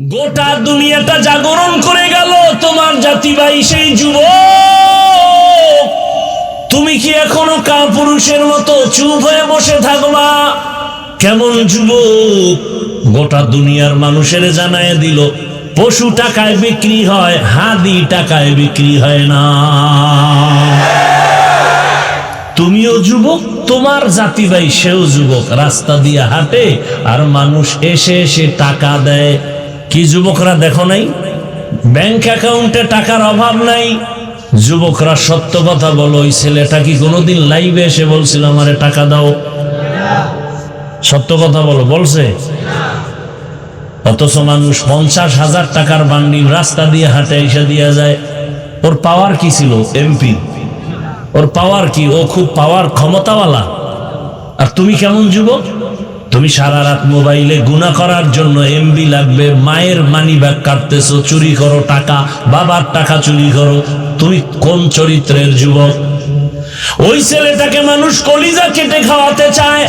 গোটা দুনিয়াটা জাগরণ করে গেল তোমার জাতি ভাই সেই যুবক। তুমি কি এখনো কাপুরুষের মতো চুপ হয়ে বসে থাকবা? কেমন যুবক? গোটা দুনিয়ার মানুষের জানায় দিল পশু টাকায় বিক্রি হয়, হাদি টাকায় বিক্রি হয় না। তুমিও যুবক, তোমার জাতি ভাই সেও যুবক, রাস্তা দিয়ে হাঁটে আর মানুষ এসে এসে টাকা দেয়। কি যুবকরা দেখো নাই? ব্যাংক অ্যাকাউন্টে টাকার অভাব নাই। যুবকরা সত্য কথা বলো, ওই ছেলেটা কি কোনোদিন লাইভে এসে বলছিল আমারে টাকা দাও? সত্য কথা বলো, বলছে? অথচ মানুষ 50,000 টাকার বান্ডিল রাস্তা দিয়ে হাঁটে এসে দিয়ে যায়। ওর পাওয়ার কি ছিল? এমপি। ওর পাওয়ার কি? ও খুব পাওয়ার ক্ষমতাওয়ালা। আর তুমি কেমন যুবক? তুমি সারা রাত মোবাইলে গুনাহ করার জন্য এমবি লাগবে, মায়ের মানি ব্যাগ কাটতেছো, চুরি করো টাকা, বাবার টাকা চুরি করো। তুমি কোন চরিত্রের যুবক? ওই ছেলেটাকে মানুষ কলিজা কেটে খাওয়াতে চায়।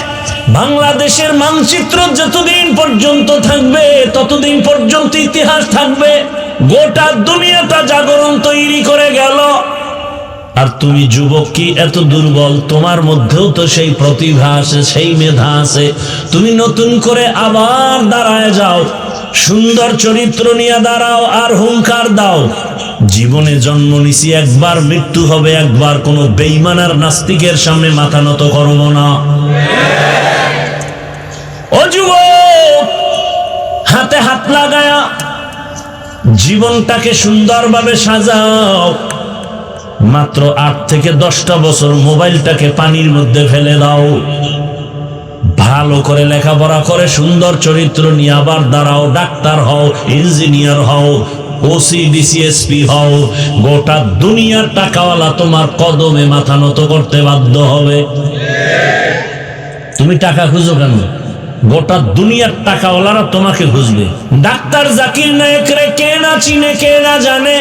বাংলাদেশের মানচিত্র যতদিন পর্যন্ত থাকবে ততদিন পর্যন্ত ইতিহাস থাকবে। গোটা দুনিয়াটা জাগরণ তৈরি করে গেল। আর তুমি যুবক কি এত দুর্বল? তোমার মধ্যেও তো সেই প্রতিভা আছে, সেই মেধা আছে। তুমি নতুন করে আবার দাঁড়ায় যাও, সুন্দর চরিত্র নিয়ে দাঁড়াও আর হুঙ্কার দাও, জীবনে জন্ম নিছি একবার, মৃত্যু হবে একবার, কোনো বেঈমান আর নাস্তিকের সামনে মাথা নত করব না। ও যুবক, হাতে হাত লাগায়া জীবনটাকে সুন্দরভাবে সাজাও। মাত্র 8 থেকে 10টা বছর মোবাইলটাকে পানির মধ্যে ফেলে দাও। ভালো করে লেখাপড়া করে সুন্দর চরিত্র নিয়ে আবার দাঁড়াও। ডাক্তার হও, ইঞ্জিনিয়ার হও, ওসি ডিসিএসপি হও। গোটা দুনিয়ার টাকাওয়ালা তোমার কদমে মাথা নত করতে বাধ্য হবে। তুমি টাকা খুঁজো কেন? গোটা দুনিয়ার টাকাওয়ালারা তোমাকে খুঁজবে। ডাক্তার জাকির নায়েকরে কে না চিনে, কে না জানে?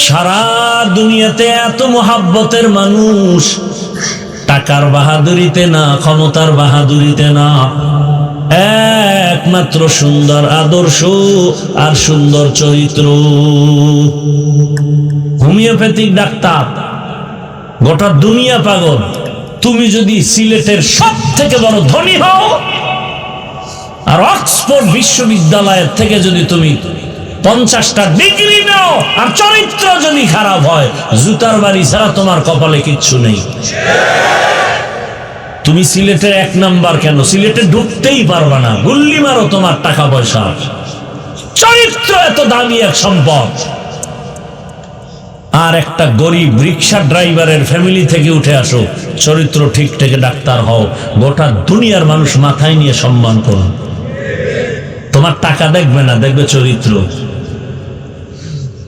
সারা দুনিয়াতে এত মোহাব্বতের মানুষ, টাকার বাহাদুরিতে না, ক্ষমতার বাহাদুরিতে না, একমাত্র সুন্দর আদর্শ আর সুন্দর চরিত্র। হোমিওপ্যাথিক ডাক্তার, গোটা দুনিয়া পাগল। তুমি যদি সিলেটের সব থেকে বড় ধনী হও আর অক্সফোর্ড বিশ্ববিদ্যালয়ের থেকে যদি তুমি 50টা ডিগ্রি নাও আর চরিত্র যদি খারাপ হয়, জুতার বাড়ি ছাড়া তোমার কপালে কিচ্ছু নেই। তুমি সিলেটের 1 নাম্বার কেন? সিলেটে ঢুকতেই পারবা না। গুল্লি মারো তোমার টাকা পয়সা। চরিত্র এত দামি এক সম্পদ। আর একটা গরিব রিক্সা ড্রাইভারের ফ্যামিলি থেকে উঠে আসো, চরিত্র ঠিক থেকে ডাক্তার হও, গোটা দুনিয়ার মানুষ মাথায় নিয়ে সম্মান করো। তোমার টাকা দেখবে না, দেখবে চরিত্র।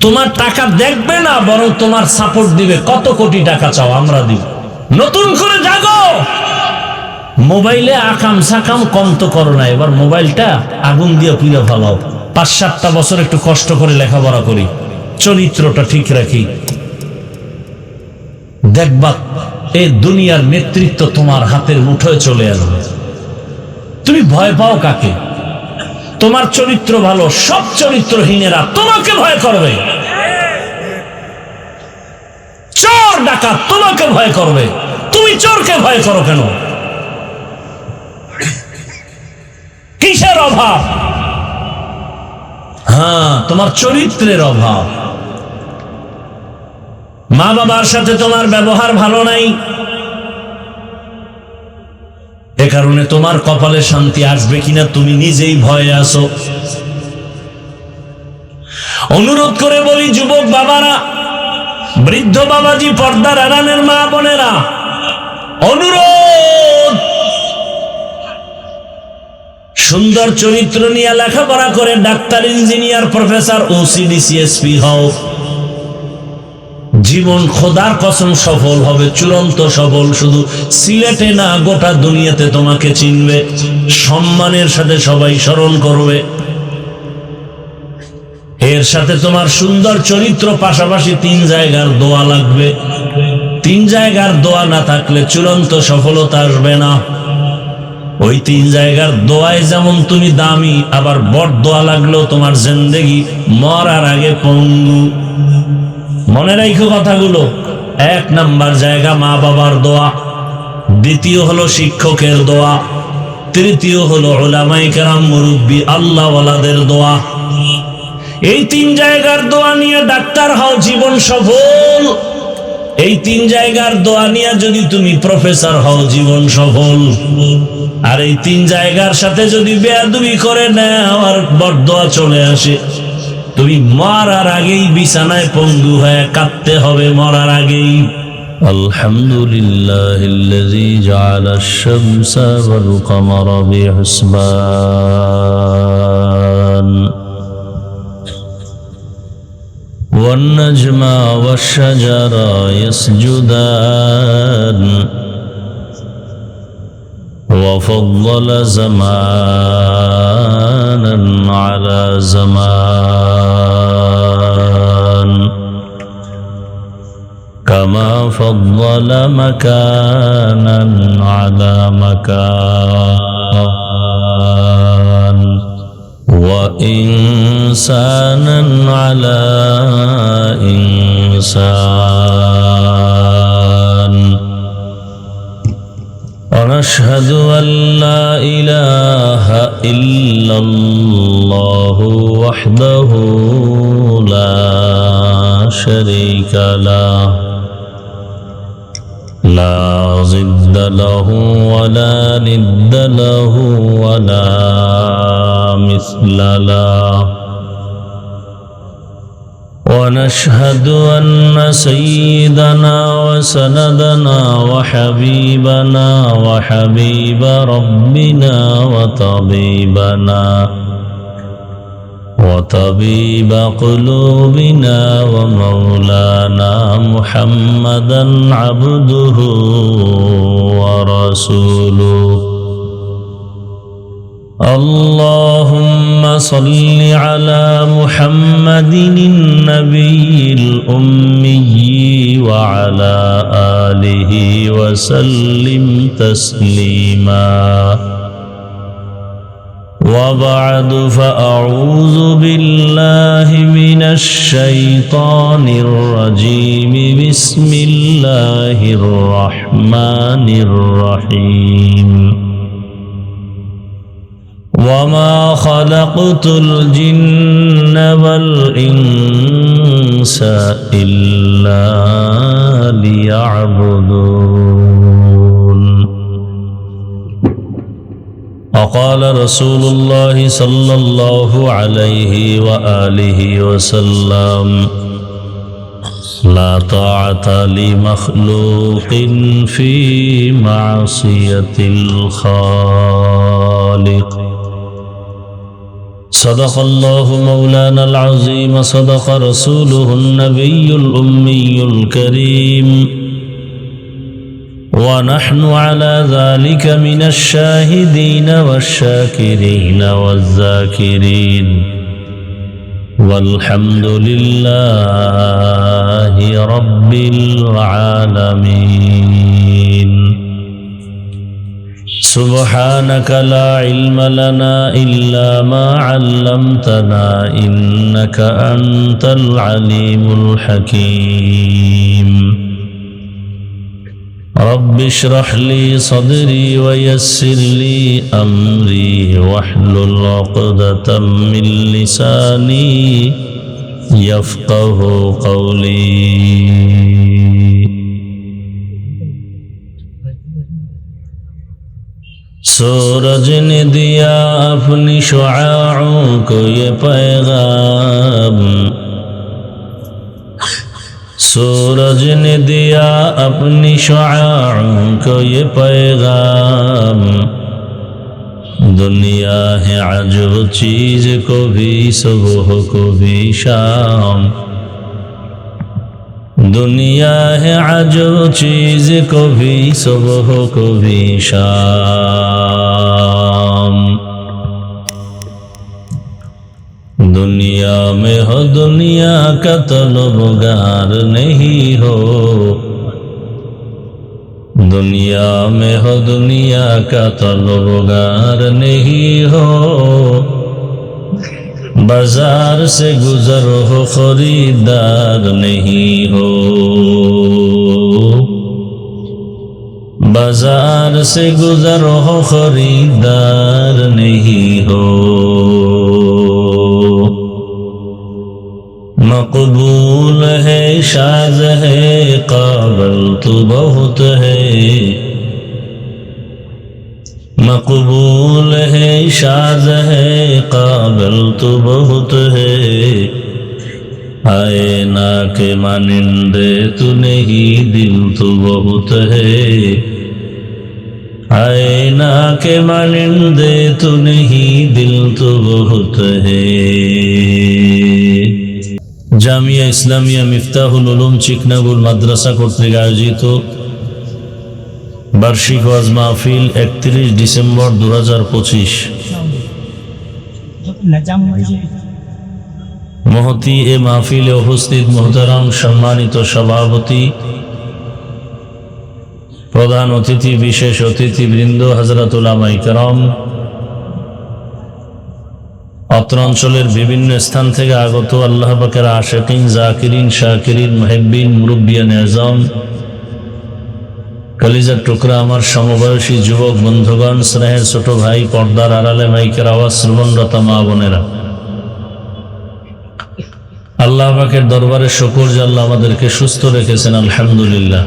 তোমার টাকা দেখবে না, বরং তোমার সাপোর্ট দিবে। কত কোটি টাকা চাও, আমরা দিব। নতুন করে জাগো। মোবাইলে আকাম সাকাম কম তো করো না, এবার মোবাইলটা আগুন দিয়ে পুড়ে ফেলাও। 5-7টা বছর একটু কষ্ট করে লেখাপড়া করি, চরিত্রটা ঠিক রাখি, দেখবা এই দুনিয়ার নেতৃত্ব তোমার হাতের মুঠোয় চলে আসবে। তুমি ভয় পাও কাকে? তোমার চরিত্র ভালো, সব চরিত্রহীনেরা তোমাকে ভয় করবে। চোর ডাকাত তোমাকে ভয় করবে। তুমি চোরকে ভয় করো কেন? কিসের অভাব? হ্যাঁ, তোমার চরিত্রের অভাব। মা বাবার সাথে তোমার ব্যবহার ভালো নাই, এ কারণে তোমার কপালে শান্তি আসবে কিনা তুমি নিজেই ভয়ে আছো। অনুরোধ করে বলি যুবক বাবারা, বৃদ্ধ বাবাজি, পর্দার আড়ালের মা বোনেরা, অনুরোধ, সুন্দর চরিত্র নিয়ে লেখাপড়া করে doctor, engineer, professor, OC DC SP হও। জীবন খোদার কসম সফল হবে, চূড়ান্ত সফল। শুধু সিলেটে না, গোটা দুনিয়াতে তোমাকে চিনবে, সম্মানের সাথে সবাই স্মরণ করবে। এর সাথে তোমার সুন্দর চরিত্র, পাশাপাশি 3 জায়গার দোয়া লাগবে। 3 জায়গার দোয়া না থাকলে চূড়ান্ত সফলতা আসবে না। ওই 3 জায়গার দোয়ায় যেমন তুমি দামি, আবার বড় দোয়া লাগলেও তোমার জিন্দেগি মরার আগে পঙ্গু। মনে রাখো কথাগুলো। 1 নাম্বার জায়গা মা বাবার দোয়া, দ্বিতীয় হলো শিক্ষকের দোয়া, তৃতীয় হলো উলামায়ে কেরাম মুরব্বি আল্লাহওয়ালাদের দোয়া। এই 3 জায়গার দোয়া নিয়ে ডাক্তার হও, জীবন সফল। এই 3 জায়গার দোয়া নিয়ে যদি তুমি প্রফেসর হও, জীবন সফল। আর এই 3 জায়গার সাথে যদি বেয়াদবি করে নাও আর বরদোয়া চলে আসে, তুমি মরার আগেই বিছানায় পঙ্গু হয়ে কাঁদতে হবে, মরার আগেই। আলহামদুলিল্লাহিল্লাযী জাআলাশ শামসা ওয়াল কমারা বিহিসবান والنجم والشجر يسجدان وفضل زمانا على زمان كما فضل مكانا على مكان وإنسانا على إنسان ونشهد أن لا إله إلا الله وحده لا شريك له لا ضد له ولا ند له ولا مثل له ونشهد أن سيدنا وسندنا وحبيبنا وحبيب ربنا وطبيب قلوبنا ومولانا محمدا عبده ورسوله اللهم صل على محمد النبي الأمي وعلى آله وسلم تسليما وبعد فأعوذ بالله من الشيطان الرجيم بسم الله الرحمن الرحيم وما خلقت الجن والإنس إلا ليعبدون وقال رسول الله صلى الله عليه وآله وسلم لا طاعة لمخلوق في معصية الخالق صدق الله مولانا العظيم صدق رسوله النبي الأمي الكريم ونحن على ذلك من الشاهدين والشاكرين والذاكرين والحمد لله رب العالمين سبحانك لا علم لنا إلا ما علمتنا إنك أنت العليم الحكيم رب اشرح لي صدري ويسر لي أمري واحلل عقدة من لساني يفقه قولي सूरज ने दिया अपनी शुआओं को ये पैगाम सूरज ने दिया अपनी शुआओं को ये पैगाम दुनिया है अजब चीज को भी सुबह को भी शाम दुनिया है अजब चीज को भी सुबह को भी शाम दुनिया में हो दुनिया का तलबगार नहीं हो दुनिया में हो दुनिया का तलबगार नहीं हो, बाजार से गुजर हो खरीदार नहीं हो, बाजार से गुजर हो खरीदार नहीं हो। मकबूल है शाज है काबिल तो बहुत है, मकबूल है शाज है काबिल तो बहुत है, आए ना के मानिंदे तू नहीं दिल तो बहुत है, आए ना के मानिंदे तू नहीं दिल तो बहुत है। জামিয়া ইসলামিয়া মিফতাহুল উলুম চিকনাগুল মাদ্রাসা কর্তৃক আয়োজিত বার্ষিক ওয়াজ মাহফিল 31 ডিসেম্বর 2025। মহতি এ মাহফিলে উপস্থিত মোহতারাম সম্মানিত সভাপতি, প্রধান অতিথি, বিশেষ অতিথিবৃন্দ, হযরত উলামায়ে কেরাম, অত্র অঞ্চলের বিভিন্ন স্থান থেকে আগত আল্লাহ পাকের আশিকিন, জাকিরিন, শাকিরিন, মুহিব্বিন, মুরব্বিয়ান আযম, কলিজার টুকরা আমার সমবয়সী যুবক বন্ধুগণ, স্নেহের ছোট ভাই, পর্দার আড়ালে মাইকের আওয়াজ শ্রবণরত মা বোনেরা, আল্লাহ পাকের দরবারে শুকর যে আল্লাহ আমাদেরকে সুস্থ রেখেছেন, আলহামদুলিল্লাহ।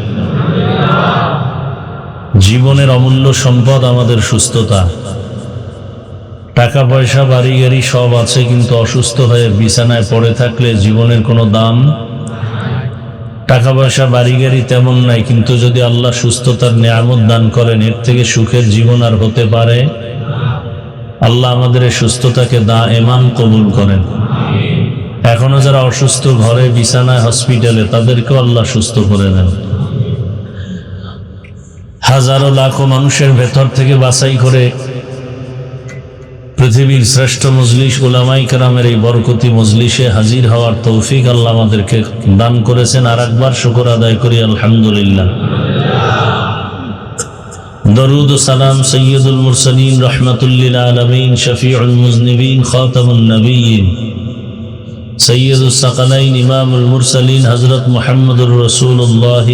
জীবনের অমূল্য সম্পদ আমাদের সুস্থতা। টাকা পয়সা বাড়ি গাড়ি সব আছে, কিন্তু অসুস্থ হয়ে বিছানায় পড়ে থাকলে জীবনের কোনো দাম। টাকা পয়সা বাড়ি গাড়ি তেমন নাই, কিন্তু যদি আল্লাহ সুস্থতার নিয়ামত দান করেন, এর থেকে সুখের জীবন আর হতে পারে? আল্লাহ আমাদের এই সুস্থতাকে দায়েমান কবুল করেন। এখনো যারা অসুস্থ ঘরে বিছানায় হসপিটালে, তাদেরকেও আল্লাহ সুস্থ করে দেন। হাজারো লাখো মানুষের ভেতর থেকে বাছাই করে পৃথিবীর শ্রেষ্ঠ মজলিস উলামায়ে কেরামের এই বরকতি মজলিসে হাজির হওয়ার তৌফিক আল্লাহ আমাদেরকে দান করেছেন। আর একবার শুকর আদায় করি, আলহামদুলিল্লাহ। দরুদ ও সালাম সৈয়দুল মুরসালিন, রহমাতুল লিল আলামিন, শফিউল মুজনিবিন, খাতামুন নবিয়্যিন, সৈয়দুস সাকালাইন, ইমামুল মুরসালিন, হযরত মুহাম্মদুর রাসূলুল্লাহ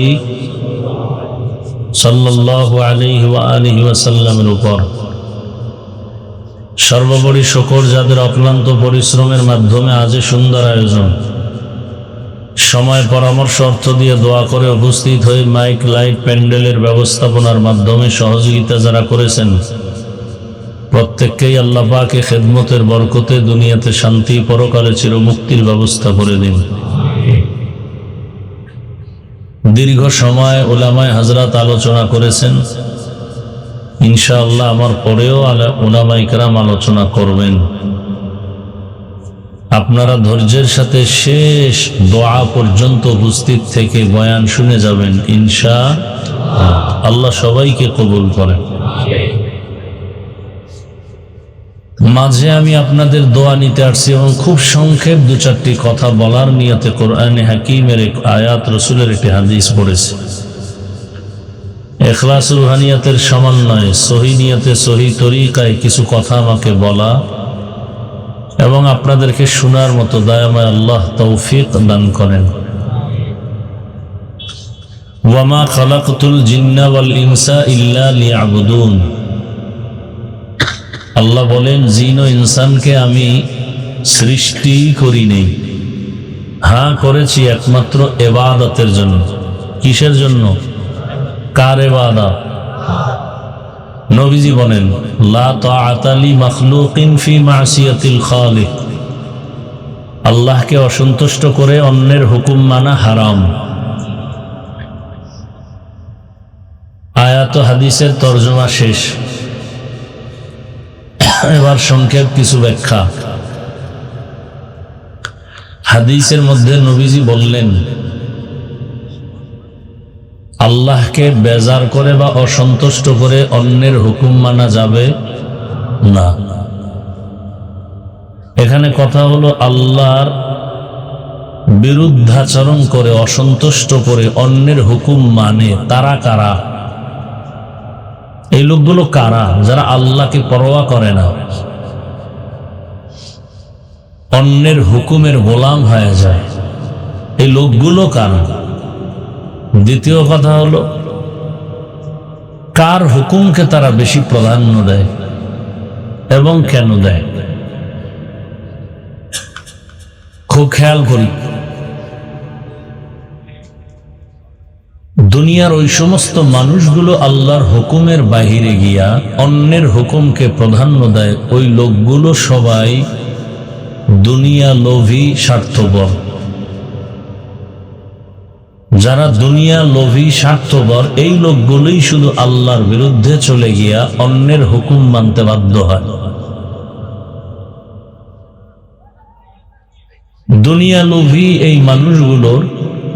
সাল্লাল্লাহু আলাইহি ওয়া আলিহি ওয়াসাল্লামের উপর সর্বোপরি শুকর যাদের অক্লান্ত পরিশ্রমের মাধ্যমে আজ সুন্দর আয়োজন, সময় পরামর্শ অর্থ দিয়ে দোয়া করে উপস্থিত হয়ে মাইক লাইট প্যান্ডেলের ব্যবস্থাপনার মাধ্যমে সহযোগিতা যারা করেছেন, প্রত্যেককেই আল্লাহ পাকে খেদমতের বরকতে দুনিয়াতে শান্তি, পরকালে চিরমুক্তির ব্যবস্থা করে দিন। দীর্ঘ সময় উলামায়ে হযরত আলোচনা করেছেন, ইনশাআল্লাহ আমার পরেও উলামায়ে কেরাম আলোচনা করবেন। আপনারা ধৈর্যের সাথে শেষ দোয়া পর্যন্ত উপস্থিত থেকে বয়ান শুনে যাবেন, ইনশাআল্লাহ। আল্লাহ সবাইকে কবুল করেন। মাঝে আমি আপনাদের দোয়া নিতে আসছি এবং খুব সংক্ষেপ 2-4টি কথা বলার নিয়তে কোরআনে হাকিমের এক আয়াত, রসুলের একটি হাদিস পড়েছি। ইখলাস রুহানিয়াতের সমন্বয়ে সহি নিয়তে সহি তরিকায় কিছু কথা আমাকে বলা এবং আপনাদেরকে শোনার মতো দয়াময় আল্লাহ তৌফিক দান করেন। ওয়ামা খালাকতুল জিন্না ওয়াল ইনসা ইল্লা লিয়াবুদুন। আল্লাহ বলেন, জিন ও ইনসানকে আমি সৃষ্টি করি নেই, হ্যাঁ করেছি একমাত্র ইবাদতের জন্য। কিসের জন্য? কার ইবাদত? নবীজি বলেন, লা তাআতা লি মাখলুকিন ফি মাসিয়াতিল খালিক। আল্লাহকে অসন্তুষ্ট করে অন্যের হুকুম মানা হারাম। আয়াত ও হাদিসের তরজমা শেষ। এবার সংক্ষেপ কিছু ব্যাখ্যা। হাদিসের মধ্যে নবীজি বললেন, আল্লাহকে বেজার করে বা অসন্তুষ্ট করে অন্যের হুকুম মানা যাবে না। এখানে কথা হলো, আল্লাহর বিরুদ্ধাচরণ করে অসন্তুষ্ট করে অন্যের হুকুম মানে তারা কারা? এই লোকগুলো কারা? যারা আল্লাহকে পরোয়া করে না, অন্যের হুকুমের গোলাম হয়ে যায়। এই লোকগুলো কারা? দ্বিতীয় কথা হলো, কার হুকুমকে তারা বেশি প্রাধান্য দেয় এবং কেন দেয়? খুব খেয়াল করি, দুনিয়ার ওই সমস্ত মানুষগুলো আল্লাহর হুকুমের বাহিরে গিয়া অন্যের হুকুমকে প্রাধান্য দেয়, ওই লোকগুলো সবাই দুনিয়া লোভী, স্বার্থপর। যারা দুনিয়া লোভী, স্বার্থপর, এই লোকগুলোই শুধু আল্লাহর বিরুদ্ধে চলে গিয়া অন্যের হুকুম মানতে বাধ্য হয়। দুনিয়া লোভী এই মানুষগুলোর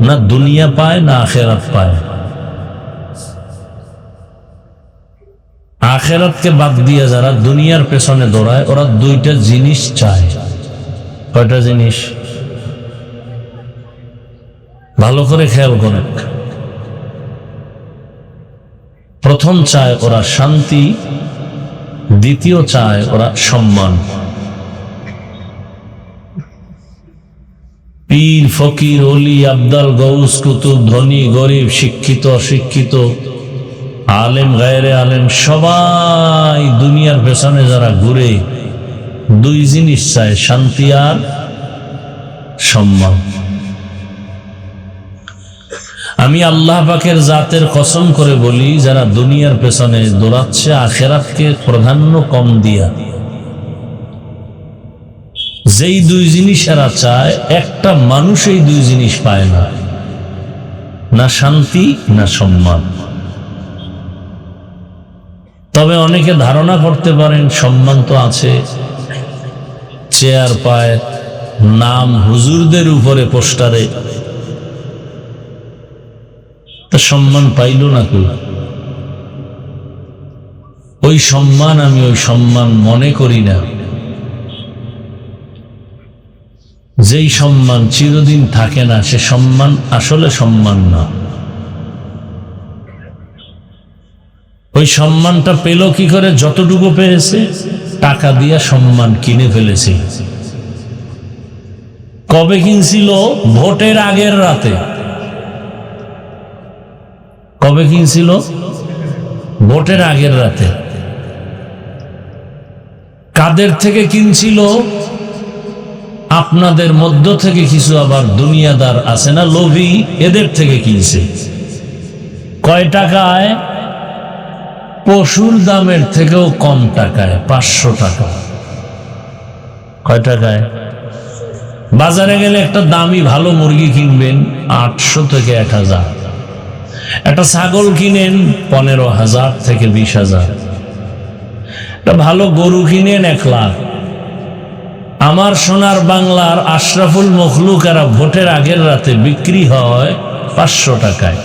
না দুনিয়া পায় না আখেরাত পায়। আখেরাতকে বাদ দিয়ে যারা দুনিয়ার পেছনে দৌড়ায়, ওরা দুইটা জিনিস চায়। কয়টা জিনিস? ভালো করে খেয়াল করেন। প্রথম চায় ওরা শান্তি, দ্বিতীয় চায় ওরা সম্মান। পীর, ফকির, ওলি, আবদাল, গৌস, কুতুব, ধনী, গরিব, শিক্ষিত, অশিক্ষিত, আলেম, গায়রে আলেম, সবাই দুনিয়ার পেছনে যারা ঘুরে, দুই জিনিস চায়, শান্তি আর সম্মান। আমি আল্লাহ পাকের জাতের কসম করে বলি, যারা দুনিয়ার পেছনে দৌড়াচ্ছে আখেরাতকে প্রাধান্য কম দিয়া, যেই দুই জিনিস এরা চায়, একটা মানুষ এই দুই জিনিস পায় না, না শান্তি না সম্মান। তবে অনেকে ধারণা করতে পারেন সম্মান তো আছে, চেয়ার পায়, নাম হুজুরদের উপরে পোস্টারে, তা সম্মান পাইল না কেউ। ওই সম্মান আমি ওই সম্মান মনে করি না। যেই সম্মান চিরদিন থাকে না, সে সম্মান আসলে সম্মান না। ওই সম্মানটা পেল কি করে? যতটুকু পেয়েছে টাকা দিয়া সম্মান কিনে ফেলেছে। কবে কিনছিল? ভোটের আগের রাতে। কবে কিনছিল? ভোটের আগের রাতে। কাদের থেকে কিনছিল? আপনাদের মধ্য থেকে কিছু আবার দুনিয়াদার আছে না, লোভী, এদের থেকে কিনছে। কয় টাকায়? পশুর দামের থেকেও কম টাকায়, 500 টাকা। কয় টাকায়? বাজারে গেলে একটা দামি ভালো মুরগি কিনবেন 800 থেকে 1000, একটা ছাগল কিনেন 15,000 থেকে 20,000, একটা ভালো গরু কিনেন 1 লাখ। আমার সোনার বাংলার আশরাফুল মখলুকেরা ভোটের আগের রাতে বিক্রি হয় 500 টাকায়।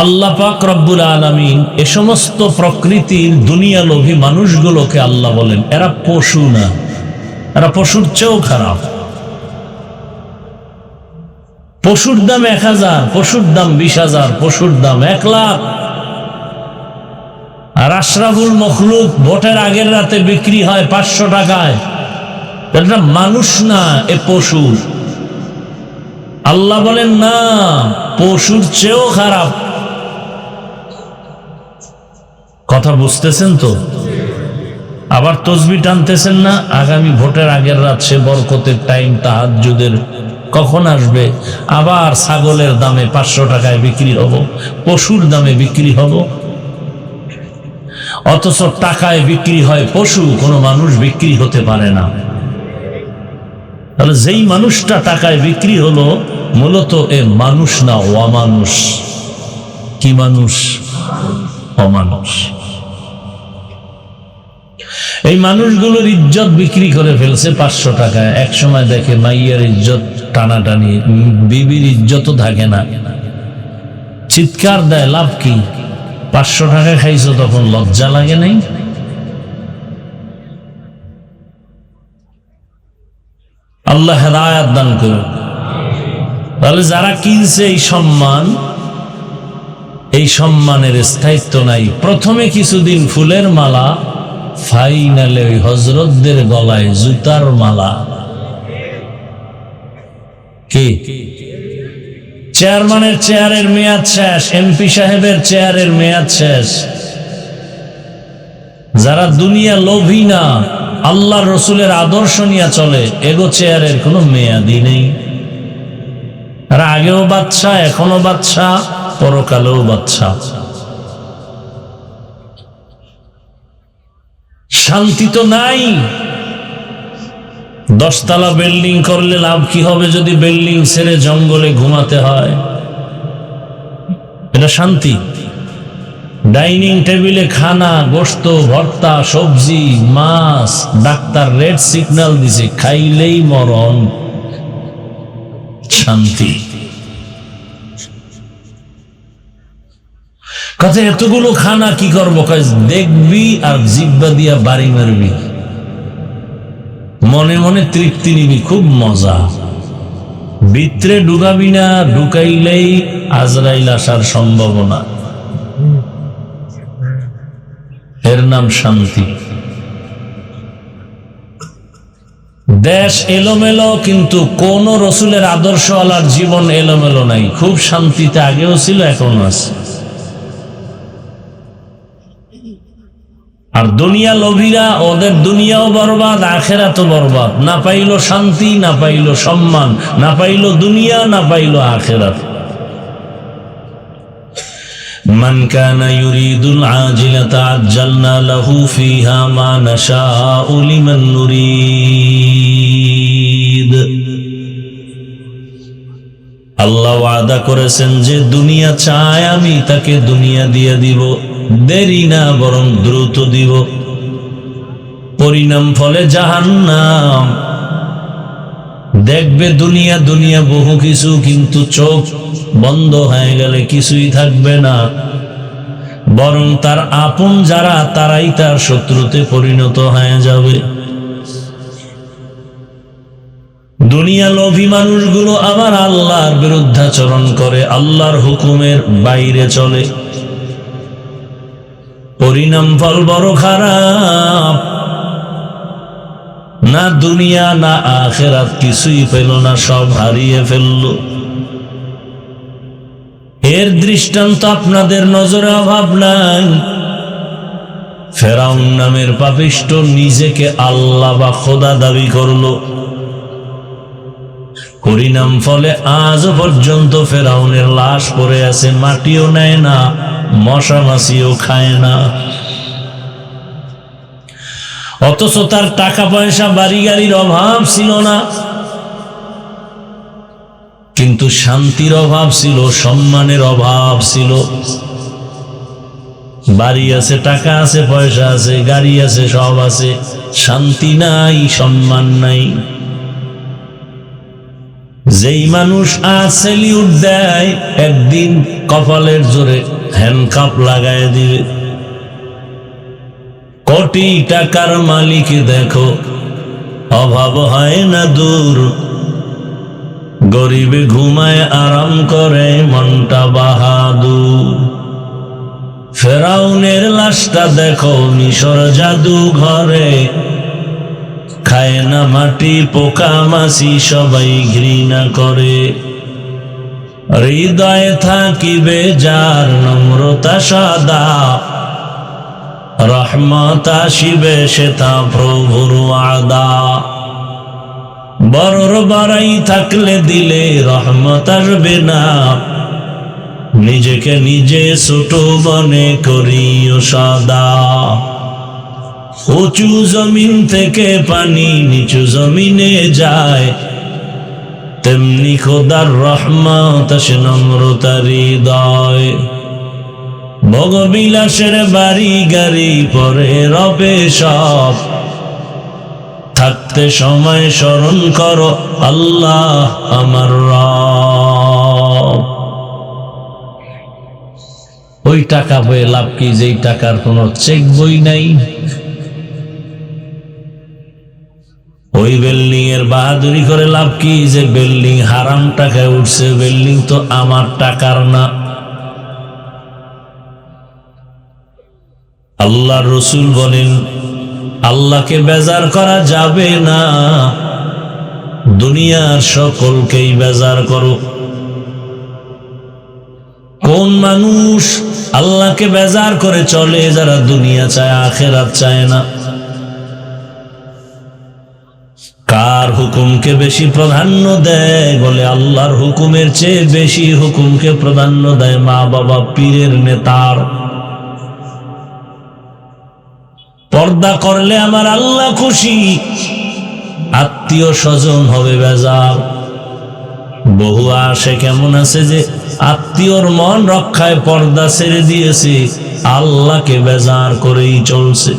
আল্লাহ পাক রব্বুল আলামিন এ সমস্ত প্রকৃতির দুনিয়া লোভী মানুষগুলোকে আল্লাহ বলেন এরা পশু না, এরা পশুর চেয়েও খারাপ। পশুর দাম 1000, পশুর দাম 20,000, পশুর দাম 1 লাখ। আর আশরাফুল মখলুক ভোটের আগের রাতে বিক্রি হয় 500 টাকায়। এটা মানুষ না, এ পশু। আল্লাহ বলেন না, পশুর চেয়েও খারাপ। কথা বুঝতেছেন তো? আবার তসবিহ টানতেছেন না? আগামী ভোটের আগের রাত, সে বরকতের টাইম, তাহাজ্জুদের কখন আসবে? আবার ছাগলের দামে 500 টাকায় বিক্রি হব, পশুর দামে বিক্রি হব। অথচ টাকায় বিক্রি হয় পশু, কোনো মানুষ বিক্রি হতে পারে না। তাহলে যেই মানুষটা টাকায় বিক্রি হলো, মূলত এ মানুষ না, অমানুষ। কি মানুষ? অমানুষ। এই মানুষগুলোর ইজ্জত বিক্রি করে ফেলছে 500 টাকায়। এক সময় দেখে মাইয়ার ইজ্জত টানাটানি, বিবির ইজ্জতও থাকে না, চিৎকার দেয়। লাভ কি? 500 টাকা খাইছো, তখন লজ্জা লাগে নাই? আল্লাহ হেদায়েত দান করুন। তাহলে যারা কিনছে এই সম্মান, এই সম্মানের স্থায়িত্ব নাই। প্রথমে কিছুদিন ফুলের মালা, ফাইনালে ওই হযরতদের গলায় জুতার মালা। কি চেয়ারম্যানের চেয়ারের মেয়াদ শেষ, এমপি সাহেবের চেয়ারের মেয়াদ শেষ। যারা দুনিয়া লোভী না, আল্লাহর রসুলের আদর্শ নিয়ে চলে, এগো চেয়ারের কোনো মেয়াদই নেই। আর আগেও বাদশা, এখনো বাদশা, পরকালেও বাদশা। শান্তি তো নাই। 10 তলা বিল্ডিং করলে লাভ কি হবে যদি বিল্ডিং ছেড়ে জঙ্গলে ঘুমাতে হয়? এটা শান্তি? ডাইনিং টেবিলে খানা, গোশত, ভর্তা, সবজি, মাছ, ডাক্তার রেড সিগন্যাল দিছে, খাইলেই মরণ। শান্তি? কথা এতগুলো খানা কি করবো? দেখবি আর জিব্বা দিয়া বাড়ি মারবি, মনে মনে তৃপ্তি নিবি, খুব মজা। ভিতরে ঢুকাবি না, ঢুকাইলেই আজরাইল আসার সম্ভাবনা। এর নাম শান্তি। দেশ এলোমেলো, কিন্তু কোন রসুলের আদর্শওয়ালার জীবন এলোমেলো নাই। খুব শান্তিতে আগেও ছিল, এখনো আছে। আর দুনিয়া লোভীরা, ওদের দুনিয়াও বরবাদ, আখেরাতও বরবাদ। না পাইল শান্তি, না পাইল সম্মান, না পাইল দুনিয়া, না পাইল আখেরাত। মান কানা ইউরিদুল আজিলাতা আজ্জালনা লাহু ফিহা মা নাশাউ লিমান নুরিদ। আল্লাহ ওয়াদা করেছেন যে দুনিয়া চায় আমি তাকে দুনিয়া দিয়ে দিব, দেরি না বরং দ্রুত দিব। পরিণাম ফলে জাহান্নাম। দেখবে দুনিয়া দুনিয়া বহু কিছু, কিন্তু চোখ বন্ধ হয়ে গেলে কিছুই থাকবে না। বরং তার আপন যারা, তারাই তার শত্রুতে পরিণত হয়ে যাবে। দুনিয়া লোভী মানুষগুলো আমার আল্লাহর বিরুদ্ধাচরণ করে, আল্লাহর হুকুমের বাইরে চলে। পরিণাম ফল বড় খারাপ। না দুনিয়া না আখেরাত কিছুই পেল না, সব হারিয়ে ফেলল। এর দৃষ্টান্ত আপনাদের নজরে অভাব নাই। ফেরাউন নামের পাপিষ্ঠ নিজেকে আল্লাহ বা খোদা দাবি করলো। পরিণাম ফলে আজ পর্যন্ত ফেরাউনের লাশ পড়ে আছে, মাটিও নেয় না, মশা মাছিও খায় না। অথচ তার টাকা পয়সা, বাড়ি গাড়ির অভাব ছিল না, কিন্তু শান্তির অভাব ছিল, সম্মানের অভাব ছিল। বাড়ি আছে, টাকা আছে, পয়সা আছে, গাড়ি আছে, সব আছে, শান্তি নাই, সম্মান নাই। যেই মানুষ আজ সেলিউট দেয়, একদিন কপালের জোরে হ্যান্ডকাপ লাগায় দিবে। কোটি টাকার মালিক দেখো, অভাব হয় না দূর। গরিবে ঘুমায় আরাম করে, মনটা বাহাদুর। ফেরাউনের লাশটা দেখো মিশর জাদু ঘরে, খায় না মাটি, পোকা মাছি সবাই ঘৃণা করে। হৃদয়ে থাকিবে যার নম্রতা সদা, রহমত আসিবে সেটা প্রভুর ওয়াদা। বড়র বাড়াই থাকলে দিলে রহমত আসবে না, নিজেকে নিজে ছোট মনে করিও সদা। উঁচু জমিন থেকে পানি নিচু জমিনে যায়, তেমনি খোদার রহমত আসে নম্রতার হৃদয়। ভোগবিলাসের বাড়ি গাড়ি পরে রবে সব, থাকতে সময় স্মরণ করো আল্লাহ আমার রব। ওই টাকা পেয়ে লাভ কি, যেই টাকার কোনো চেক বই নাই? ওই বিল্ডিং এর বাহাদুরি করে লাভ কি, যে বিল্ডিং হারাম টাকায় উঠছে, বিল্ডিং তো আমার টাকার না। আল্লাহর রাসূল বলেন, আল্লাহকে বেজার করা যাবে না, দুনিয়ার সকলকেই বেজার করো। কোন মানুষ আল্লাহকে বেজার করে চলে? যারা দুনিয়া চায়, আখিরাত চায় না। কার হুকুমকে বেশি প্রাধান্য দেয়? বলে আল্লাহর হুকুমের চেয়ে বেশি হুকুমকে প্রাধান্য দেয় মা বাবা, পীরের, নেতার। পর্দা করলে আমার আল্লাহ খুশি, আত্মীয় স্বজন হবে বেজার। বহু আসে কেমন আছে যে আত্মীয়র মন রক্ষায় পর্দা ছেড়ে দিয়েছে, আল্লাহকে বেজার করেই চলছে।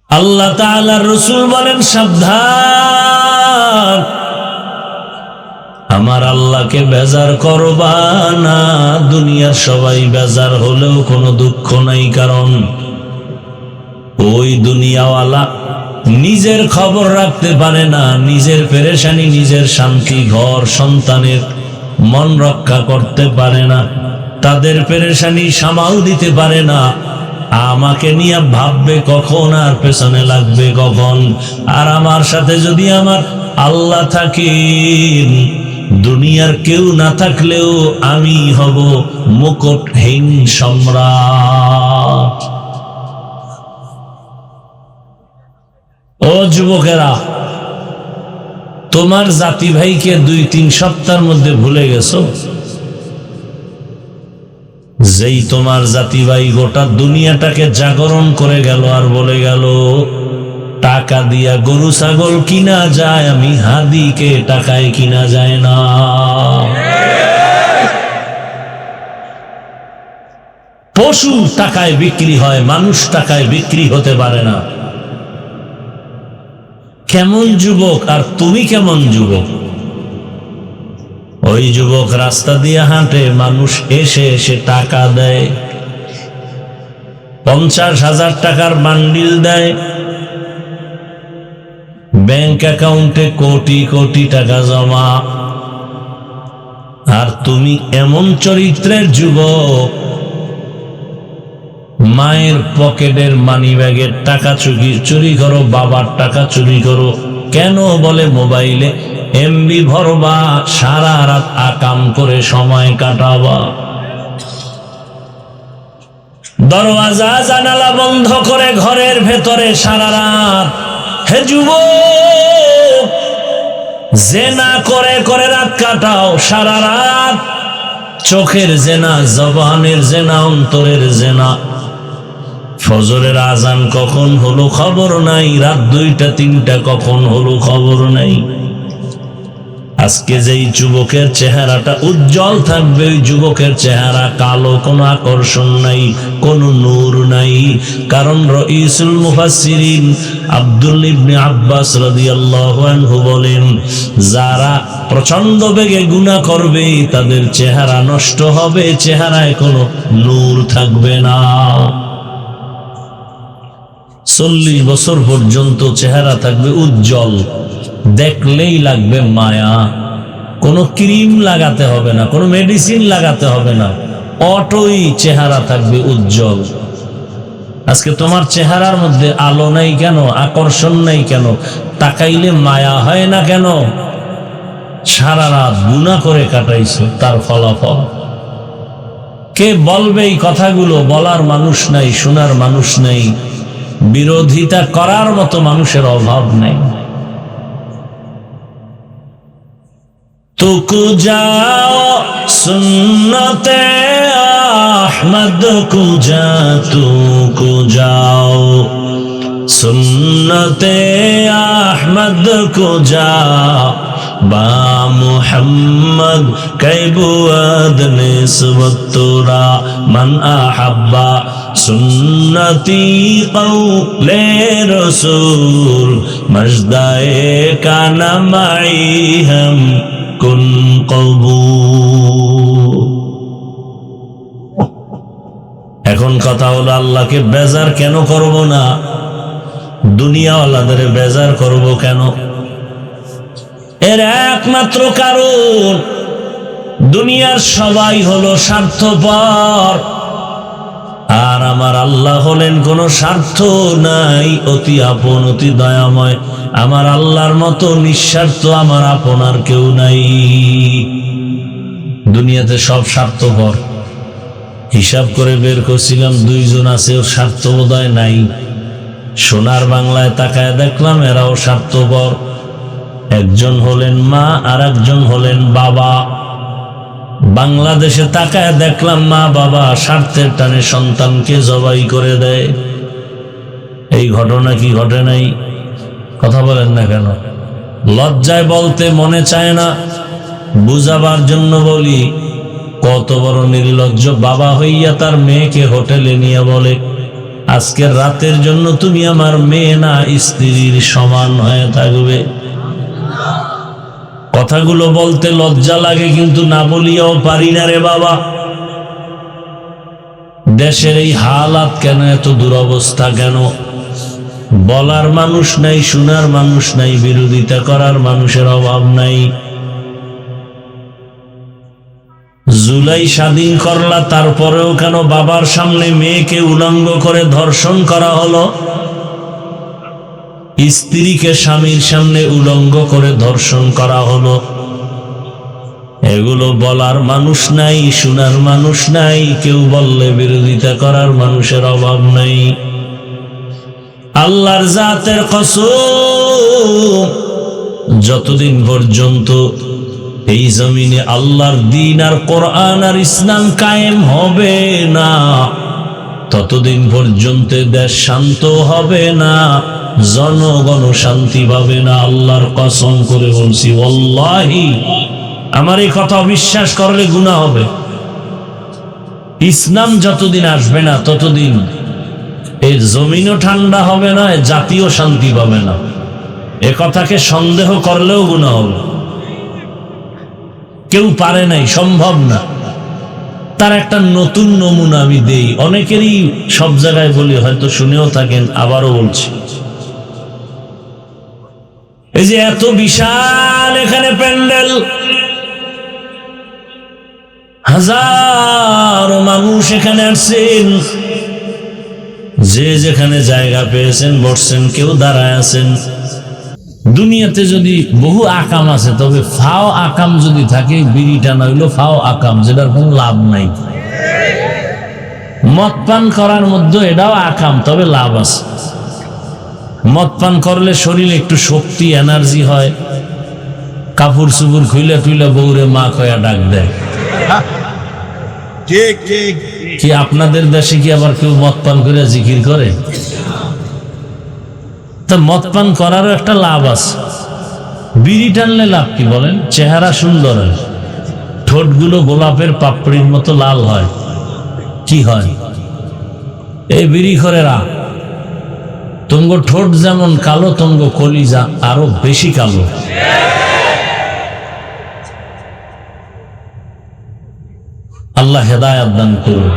আল্লাহ তাআলার রাসূল বলেন, সাবধান, আমার আল্লাহকে বেজার করবা না। দুনিয়ার সবাই বেজার হলেও কোনো দুঃখ নাই, কারণ ওই দুনিয়াওয়ালা নিজের খবর রাখতে পারে না, নিজের পেরেশানি, নিজের শান্তি, ঘর সন্তানের মন রক্ষা করতে পারে না, তাদের পেরেশানি সামাল দিতে পারে না। আমাকে নিয়ে ভাববে কখন আর পেছনে লাগবে কখন। আর আমার সাথে যদি আমার আল্লাহ থাকেন, দুনিয়ার কেউ না থাকলেও আমি হব মুকুটহীন সম্রাট। ও যুবকেরা, তোমার জাতি ভাইকে 2-3 সপ্তাহের মধ্যে ভুলে গেছো? যেই তোমার জাতি ভাই গোটা দুনিয়াটাকে জাগরণ করে গেল আর বলে গেল, টাকা দিয়া গরু ছাগল কিনা যায়, আমি হাদিকে টাকায় কিনা যায় না। পশু টাকায় বিক্রি হয়, মানুষ টাকায় বিক্রি হতে পারে না। কেমন যুবক আর তুমি কেমন যুবক? ওই যুবক রাস্তা দিয়ে হাঁটে, মানুষ এসে এসে টাকা দেয়, 50,000 টাকার বান্ডিল দেয়, ব্যাংক অ্যাকাউন্টে কোটি কোটি টাকা জমা। আর তুমি এমন চরিত্রের যুবক, মায়ের পকেটের মানি ব্যাগের টাকা চুরি করো, বাবার টাকা চুরি করো। কেন? বলে মোবাইলে এমবি ভরবা, সারা রাত আকাম করে সময় কাটাবা। দরওয়াজা জানালা বন্ধ করে ঘরের ভেতরে সারা রাত। হে যুবক, জেনা করে করে রাত কাটাও সারা রাত। চোখের জেনা, জবানের জেনা, অন্তরের জেনা। ফজরের আজান কখন হলো খবর নাই, রাত 2টা-3টা কখন হলো খবর নাই। আজকে যেই যুবকের চেহারাটা উজ্জ্বল থাকবে, ওই যুবকের চেহারা কালো, কোনো আকর্ষণ নাই, কোনো নূর নাই। কারণ রাইসুল মুফাসসিরিন আব্দুল ইবনে আব্বাস রাদিয়াল্লাহু আনহু বলেন, যারা প্রচন্ড বেগে গুনাহ করবে তাদের চেহারা নষ্ট হবে, চেহারায় কোনো নূর থাকবে না। 40 বছর পর্যন্ত চেহারা থাকবে উজ্জ্বল, দেখলেই লাগবে মায়া। কোনো ক্রিম লাগাতে হবে না, কোনো মেডিসিন লাগাতে হবে না, অটোই চেহারা থাকবে উজ্জ্বল। আজকে তোমার চেহারার মধ্যে আলো নাই কেন? আকর্ষণ নাই কেন? তাকাইলে মায়া হয় না কেন? সারা রাত গুনাহ করে কাটাইছো, তার ফলাফল। কে বলবে এই কথাগুলো? বলার মানুষ নাই, শোনার মানুষ নাই, বিরোধিতা করার মতো মানুষের অভাব নাই। तुकु जाओ सुन्नते अहमद को जा, तुकु जाओ सुन्नते अहमद को जा, बा मुहम्मद कैबुअद निस्बतुरा मन अहब्बा सुन्नती कौले रसूल मजदाए का नमाई हम कुन कबूल। এখন কথা হলো, আল্লাহকে বেজার কেন করব না? দুনিয়াওয়ালাদের বেজার করব কেন? এর একমাত্র কারণ, দুনিয়ার সবাই হলো স্বার্থপর, আর আমার আল্লাহ হলেন কোনো স্বার্থ নাই, অতি আপন অতি দয়াময়। আমার আল্লাহর মতো নিঃস্বার্থ আমার আপন আর কেউ নাই। দুনিয়াতে সব স্বার্থপর। হিসাব করে বের করছিলাম 2 জন আছে, ওর স্বার্থ বোধহয় নাই। সোনার বাংলায় তাকায় দেখলাম এরাও স্বার্থপর। একজন হলেন মা আর একজন হলেন বাবা। বাংলাদেশে তাকায় দেখলাম মা বাবা স্বার্থের টানে সন্তানকে জবাই করে দেয়। এই ঘটনা কি ঘটে নাই? কথা বলেন না কেন? লজ্জায় বলতে মনে চায় না, বুঝাবার জন্য বলি। কত বড় নির্লজ্জ বাবা হইয়া তার মেয়েকে হোটেলে নিয়ে বলে, আজকের রাতের জন্য তুমি আমার মেয়ে না স্ত্রীর সমান হয়ে থাকবে। কথাগুলো বলতে লজ্জা লাগে, কিন্তু না বলিয়াও পারি না রে বাবা। দেশের এই হালাত কেন, এত দুরবস্থা কেন? বলার মানুষ নাই, শোনার মানুষ নাই, বিরোধিতা করার মানুষের অভাব নাই। জুলাই স্বাধীন করলা, তারপরেও কেন বাবার সামনে মেয়েকে উলঙ্গ করে ধর্ষণ করা হলো? স্ত্রীকে স্বামীর সামনে উলঙ্গ করে ধর্ষণ করা হলো। এগুলো বলার মানুষ নাই, শোনার মানুষ নাই, কেউ বললে বিরোধিতা করার মানুষের অভাব নাই। আল্লাহর জাতের কসম, যতদিন পর্যন্ত এই জমিনে আল্লাহর দ্বীন আর কোরআন আর ইসলাম কায়েম হবে না, ততদিন পর্যন্ত দেশ শান্ত হবে না, জনগণ শান্তি পাবে না। আল্লাহর কসম করে বলছি, ওয়াল্লাহি আমার এই কথা অবিশ্বাস করলে গুনাহ হবে। ইসলাম যতদিন আসবে না ততদিন এই জমিনও ঠান্ডা হবে না, জাতীয় শান্তি পাবে না। এ কথাকে সন্দেহ করলেও গুনাহ হবে। কেউ পারে নাই, সম্ভব না। তার একটা নতুন নমুনা আমি দেই, অনেকেরই সব জায়গায় বলি, হয়তো শুনেও থাকেন, আবারও বলছি। এই যে এত বিশাল এখানে প্যান্ডেল, হাজার মানুষ এখানে আসছেন, যে যেখানে জায়গা পেয়েছেন বসছেন, কেউ দাঁড়ায় আছেন। দুনিয়াতে যদি বহু আকাম আছে, তবে ফাও আকাম যদি থাকে, বিড়ি টানা হইলো ফাও আকাম, যেটার কোনো লাভ নাই। মদ পান করার মধ্যে এটাও আকাম, তবে লাভ আছে। মদ পান করলে শরীরে একটু শক্তি এনার্জি হয়, কাপড় চুপুর খুইলে টুইলে বউরে মা কয়া ডাক দেয়। কি আপনাদের দেশে কি আবার কেউ মদ পান করে জিকির করে? তা মদ পান করারও একটা লাভ আছে। বিড়ি টানলে লাভ কি বলেন? চেহারা সুন্দর হয়, ঠোঁটগুলো গোলাপের পাপড়ির মতো লাল হয়। কি হয়? এই বিড়ি খোরেরা, তুঙ্গ ঠোঁট যেমন কালো, তুঙ্গ কলিজা আরো বেশি কালো। আল্লাহ হেদায়েত দান করুন।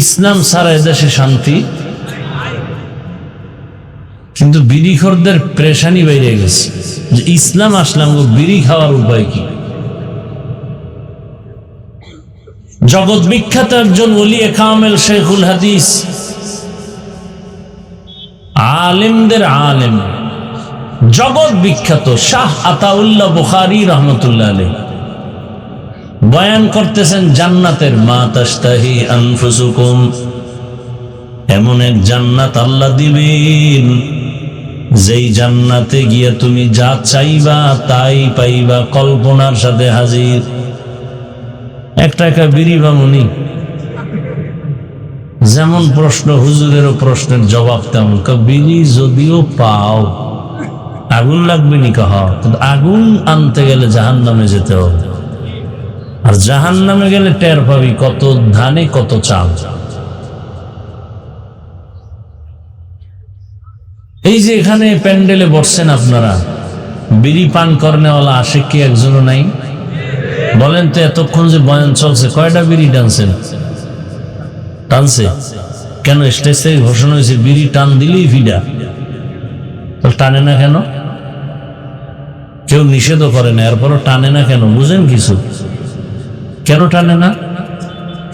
ইসলাম ছাড়া এদেশে শান্তি, কিন্তু বিড়িখোরদের প্রেশানি বেড়ে গেছে যে ইসলাম আসলাম, বিড়ি খাওয়ার উপায় কি? জগৎ বিখ্যাত একজন ওলিয়ে কামেল শেখুল হাদিস, আলেমদের আলেম, জগৎ বিখ্যাত শাহ আতাউল্লাহ বুখারী রহমতুল্লাহ আলাইহি বয়ান করতেছেন জান্নাতের, মা তাশতাহি আনফুসুকুম, এমন এক জান্নাত আল্লাহ দিবেন যেই জান্নাতে গিয়ে তুমি যা চাইবা তাই পাইবা, কল্পনার সাথে হাজির। একটা বিড়ি বামুনি, যেমন প্রশ্ন হুজুরেরও প্রশ্নের জবাব তেমন। বিড়ি যদিও পাও, আগুন লাগবে নি? কহ, আগুন আনতে গেলে জাহান্নামে যেতে হবে, আর জাহান্নামে গেলে টের পাবি কত ধানে কত চাল। এই যে এখানে প্যান্ডেলে বসছেন আপনারা, বিড়ি পান করনেওয়ালা আশিক কি একজনও নাই? বলেন তো, এতক্ষণ যে বয়ান চলছে কয়টা বিড়ি টানছেন? টানছে কেন? স্টেজ থেকে ঘোষণা হয়েছে বিড়ি টান দিলেই ফিডা, টানে না কেন? কেউ নিষেধও করে না, এরপরও টানে না কেন বুঝেন কিছু? কেন টানে না?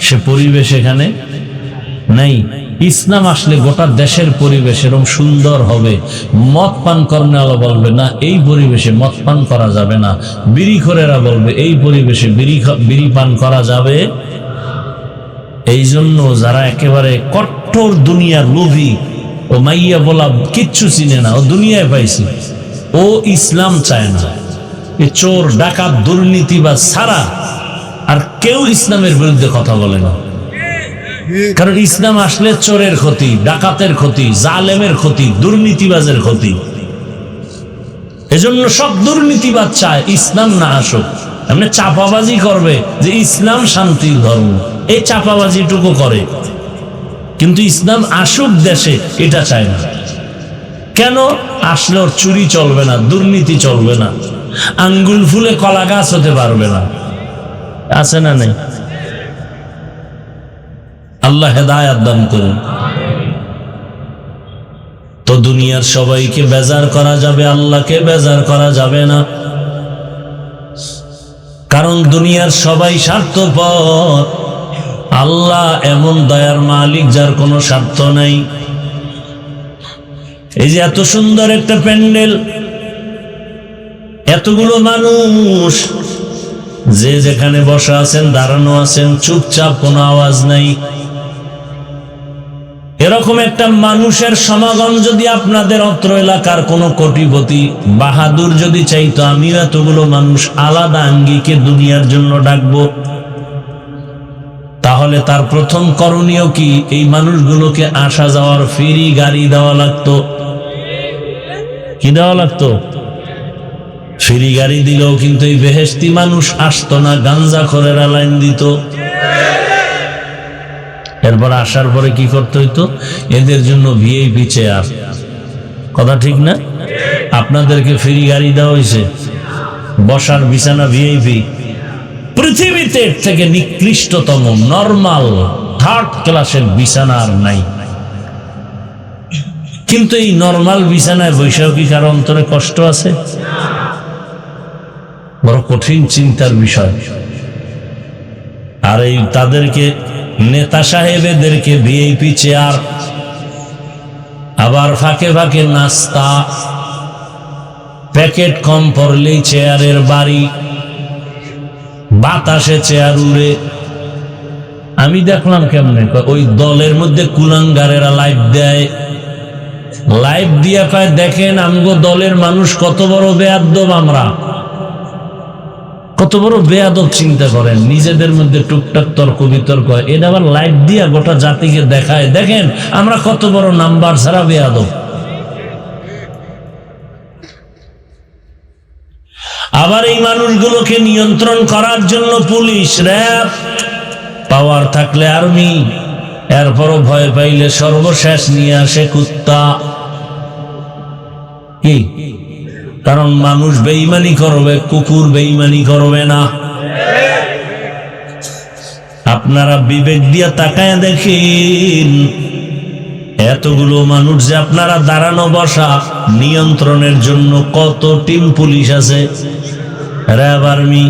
সে পরিবেশ এখানে নাই। ইসলাম আসলে গোটা দেশের পরিবেশ এরকম সুন্দর হবে। মদ পান করনেওয়ালা বলবে না এই পরিবেশে মদ পান করা যাবে না, বিড়িখোরেরা বলবে এই পরিবেশে বিড়ি পান করা যাবে। এই জন্য যারা একেবারে কঠোর দুনিয়ার লোভী, ও মাইয়া বলা কিচ্ছু চিনে না, ও দুনিয়ায় পাইছে, ও ইসলাম চায় না। এ চোর ডাকাত দুর্নীতিবাজ ছাড়া আর কেউ ইসলামের বিরুদ্ধে কথা বলে না। কারণ ইসলাম আসলে চোরের ক্ষতি, ডাকাতের ক্ষতি, জালেমের ক্ষতি, দুর্নীতিবাজের ক্ষতি। এজন্য সব দুর্নীতিবাজ চায় ইসলাম না আসুক। এমনি চাপাবাজি করবে যে ইসলাম শান্তির ধর্ম, এই চাপাবাজিটুকু করে, কিন্তু ইসলাম আসুক দেশে এটা চায় না। কেন? আসলে ওর চুরি চলবে না, দুর্নীতি চলবে না, আঙ্গুল ফুলে কলা গাছ হতে পারবে না। আছে না নেই? আল্লাহ হেদায়াত দান করুন। তো দুনিয়ার সবাইকে বেজার করা যাবে, আল্লাহকে বেজার করা যাবে না। কারণ দুনিয়ার সবাই স্বার্থপর, আল্লাহ এমন দয়ার মালিক যার কোনো স্বার্থ নাই। এই যে এত সুন্দর একটা প্যান্ডেল, এতগুলো মানুষ, যে যেখানে বসা আছেন, দাঁড়ানো আছেন, চুপচাপ, কোনো আওয়াজ নাই। এরকম একটা মানুষের সমাগম যদি আপনাদের অত্র এলাকার কোনো কোটিপতি বাহাদুর যদি চাইতো, আমিও এতগুলো মানুষ আলাদা আঙ্গিকে দুনিয়ার জন্য ডাকবো, তাহলে তার প্রথম করণীয় কি? এই মানুষগুলোকে আসা যাওয়ার ফ্রি গাড়ি দেওয়া লাগতো। কি দেওয়া লাগতো? ফ্রি গাড়ি দিলেও কিন্তু এই বেহেশতি মানুষ আসতো না, গাঞ্জাখোরেরা লাইন দিত। এরপর আসার পরে কি করতে হইতো? এদের জন্য ভিআইপি চেয়ার। কথা ঠিক না? আপনাদেরকে ফ্রি গাড়ি দেওয়া হয়েছে, বসার বিছানা ভিআইপি। পৃথিবীতে এর থেকে নিকৃষ্টতম নরমাল থার্ড ক্লাসের বিছানা আর নাই। কিন্তু এই নরমাল বিছানায় বৈশাখ কি কারো অন্তরে কষ্ট আছে? বড় কঠিন চিন্তার বিষয়। আর এই তাদেরকে নেতা সাহেবদেরকে ভিআইপি চেয়ার, আবার ফাঁকে ফাঁকে নাস্তা, প্যাকেট কম পড়লেই চেয়ারের বাড়ি, বাতাসে চেয়ার উড়ে। আমি দেখলাম কেমনে, ওই দলের মধ্যে কুলাঙ্গারেরা লাইভ দেয়, লাইভ দিয়ে কয় দেখেন আমগো দলের মানুষ কত বড় বেয়াদব, আমরা কত বড় বেয়াদব। চিন্তা করেন, নিজেদের মধ্যে টুকটাক তর্ক বিতর্ক হয়, এটা আবার লাইভ দিয়া গোটা জাতিকে দেখায়, দেখেন আমরা কত বড় নাম্বার ছাড়া বেয়াদব। আবার এই মানুষগুলোকে নিয়ন্ত্রণ করার জন্য পুলিশ, র্যাব, পাওয়ার থাকলে আর্মি, এরপরও ভয় পাইলে সর্বশেষ নিয়ে আসে কুত্তা। কি? কারণ মানুষ বেঈমানি করবে, কুকুর বেঈমানি করবে না। আপনারা বিবেক দিয়ে তাকায় দেখেন, এতগুলো মানুষ যে আপনারা দাঁড়ানো বসা নিয়ন্ত্রণের জন্য কত টিম পুলিশ আছে, র্যাব, আর্মি।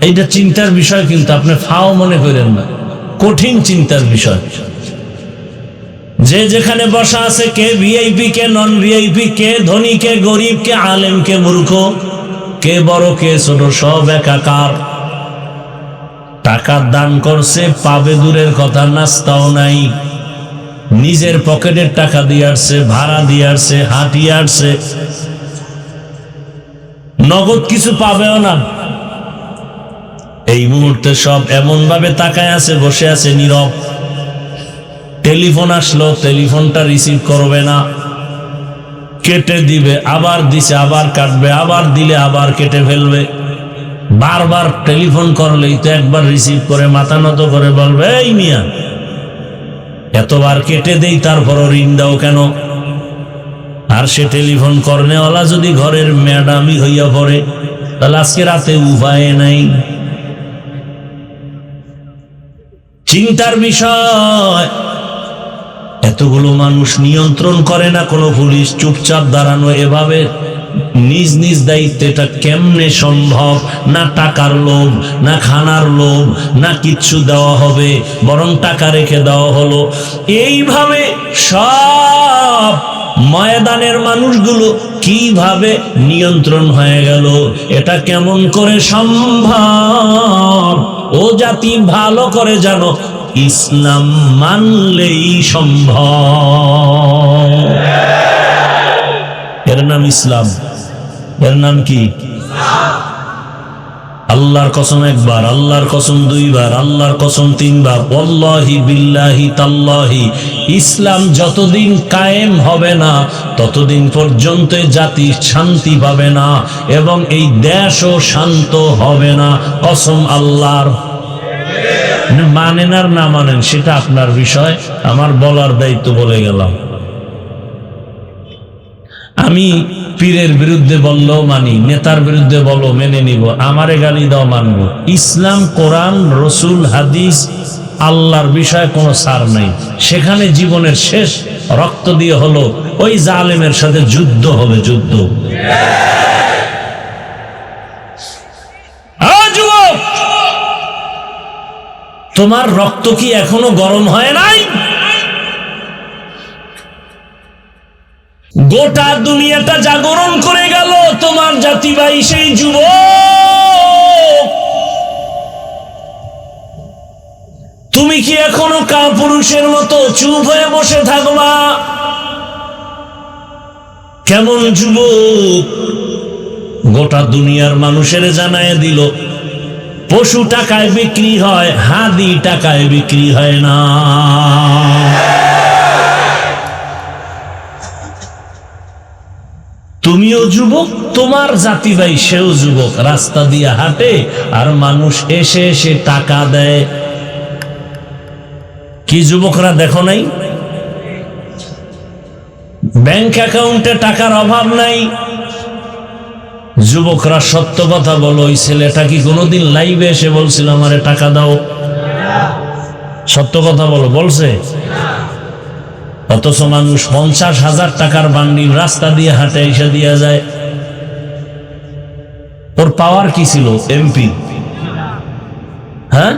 এইটা চিন্তার বিষয়, কিন্তু আপনি ফাও মনে করেন না, কঠিন চিন্তার বিষয়। যে যেখানে বসা আছে, কে ভিআইপি, কে নন ভিআইপি, কে ধনী, কে গরিব, কে আলেম, কে মূর্খ, কে বড়, কে ছোট, সব একাকার। টাকা দান করছে, পাবে দূরের কথা, নাস্তাও নাই। নিজের পকেটের টাকা দিয়ে আসছে, ভাড়া দিয়ে আসছে, হাঁটিয়ে আসছে, নগদ কিছু পাবেও না। এই মুহূর্তে সব এমন ভাবে তাকায় আছে, বসে আছে নীরব। টেলিফোন আসলো, টেলিফোনটা রিসিভ করবে না, কেটে দিবে, আবার দিছে, আবার কাটবে, আবার দিলে আবার কেটে ফেলবে। বারবার টেলিফোন করলেই তো একবার রিসিভ করে মাথা নত করে বলবে, এই মিয়া এতবার কেটে দেই তারপরও রিং দাও কেন? আর সে টেলিফোন করনেওয়ালা যদি ঘরের ম্যাডামই হইয়া পড়ে, তাহলে আজকে রাতে উপায় নাই। চিন্তার বিষয়। এতগুলো মানুষ নিয়ন্ত্রণ করে না কোনো পুলিশ, চুপচাপ দাঁড়ানো এভাবে নিজ নিজ দায়িত্বে, এটা কেমনে সম্ভব? না টাকার লোভ, না খানার লোভ, না কিচ্ছু দেওয়া হবে, বরং টাকা রেখে দেওয়া হলো। এইভাবে সব ময়দানের মানুষগুলো কিভাবে নিয়ন্ত্রণ হয়ে গেল? এটা কেমন করে সম্ভব? ও জাতি ভালো করে জানো, ইসলাম মানলেই সম্ভব। এর নাম ইসলাম। এর নাম কি? আল্লাহর কসম একবার, আল্লাহর কসম দুইবার, আল্লাহর কসম তিনবার, ওয়াল্লাহি বিল্লাহি তাল্লাহি, ইসলাম যতদিন কায়েম হবে না ততদিন পর্যন্ত জাতি শান্তি পাবে না এবং এই দেশও শান্ত হবে না। কসম আল্লাহর। মানেন আর না মানেন সেটা আপনার বিষয়, আমার বলার দায়িত্ব বলে গেলাম। আমি পীরের বিরুদ্ধে বললেও মানি, নেতার বিরুদ্ধে বলো মেনে নিব, আমারে গালি দাও মানব। ইসলাম, কোরআন, রসুল, হাদিস, আল্লাহর বিষয়ে কোনো ছাড় নাই। সেখানে জীবনের শেষ রক্ত দিয়ে হলো ওই জালেমের সাথে যুদ্ধ হবে, যুদ্ধ। যুবক, তোমার রক্ত কি এখনো গরম হয় নাই? গোটা দুনিয়াটা জাগরণ করে গেল তোমার জাতি ভাই সেই যুবক। তুমি কি এখনো কাপুরুষের মতো চুপ হয়ে বসে থাকবা? কেমন যুবক? গোটা দুনিয়ার মানুষের জানায় দিল পশু টাকায় বিক্রি হয়, হাদি টাকায় বিক্রি হয় না। তুমিও যুবক, তোমার জাতি ভাই সেও যুবক, রাস্তা দিয়ে হাঁটে আর মানুষ এসে এসে টাকা দেয়। কি যুবকরা দেখো নাই? ব্যাংক অ্যাকাউন্টে টাকার অভাব নাই। যুবকরা সত্য কথা বলো, ওই ছেলেটা কি কোনোদিন লাইভে এসে বলছিল আমারে টাকা দাও? সত্য কথা বলো, বলছে? অথচ মানুষ 50,000 টাকার বান্ডিল রাস্তা দিয়ে হাঁটে এসে দিয়ে যায়। ওর পাওয়ার কি ছিল? এমপি। হ্যাঁ,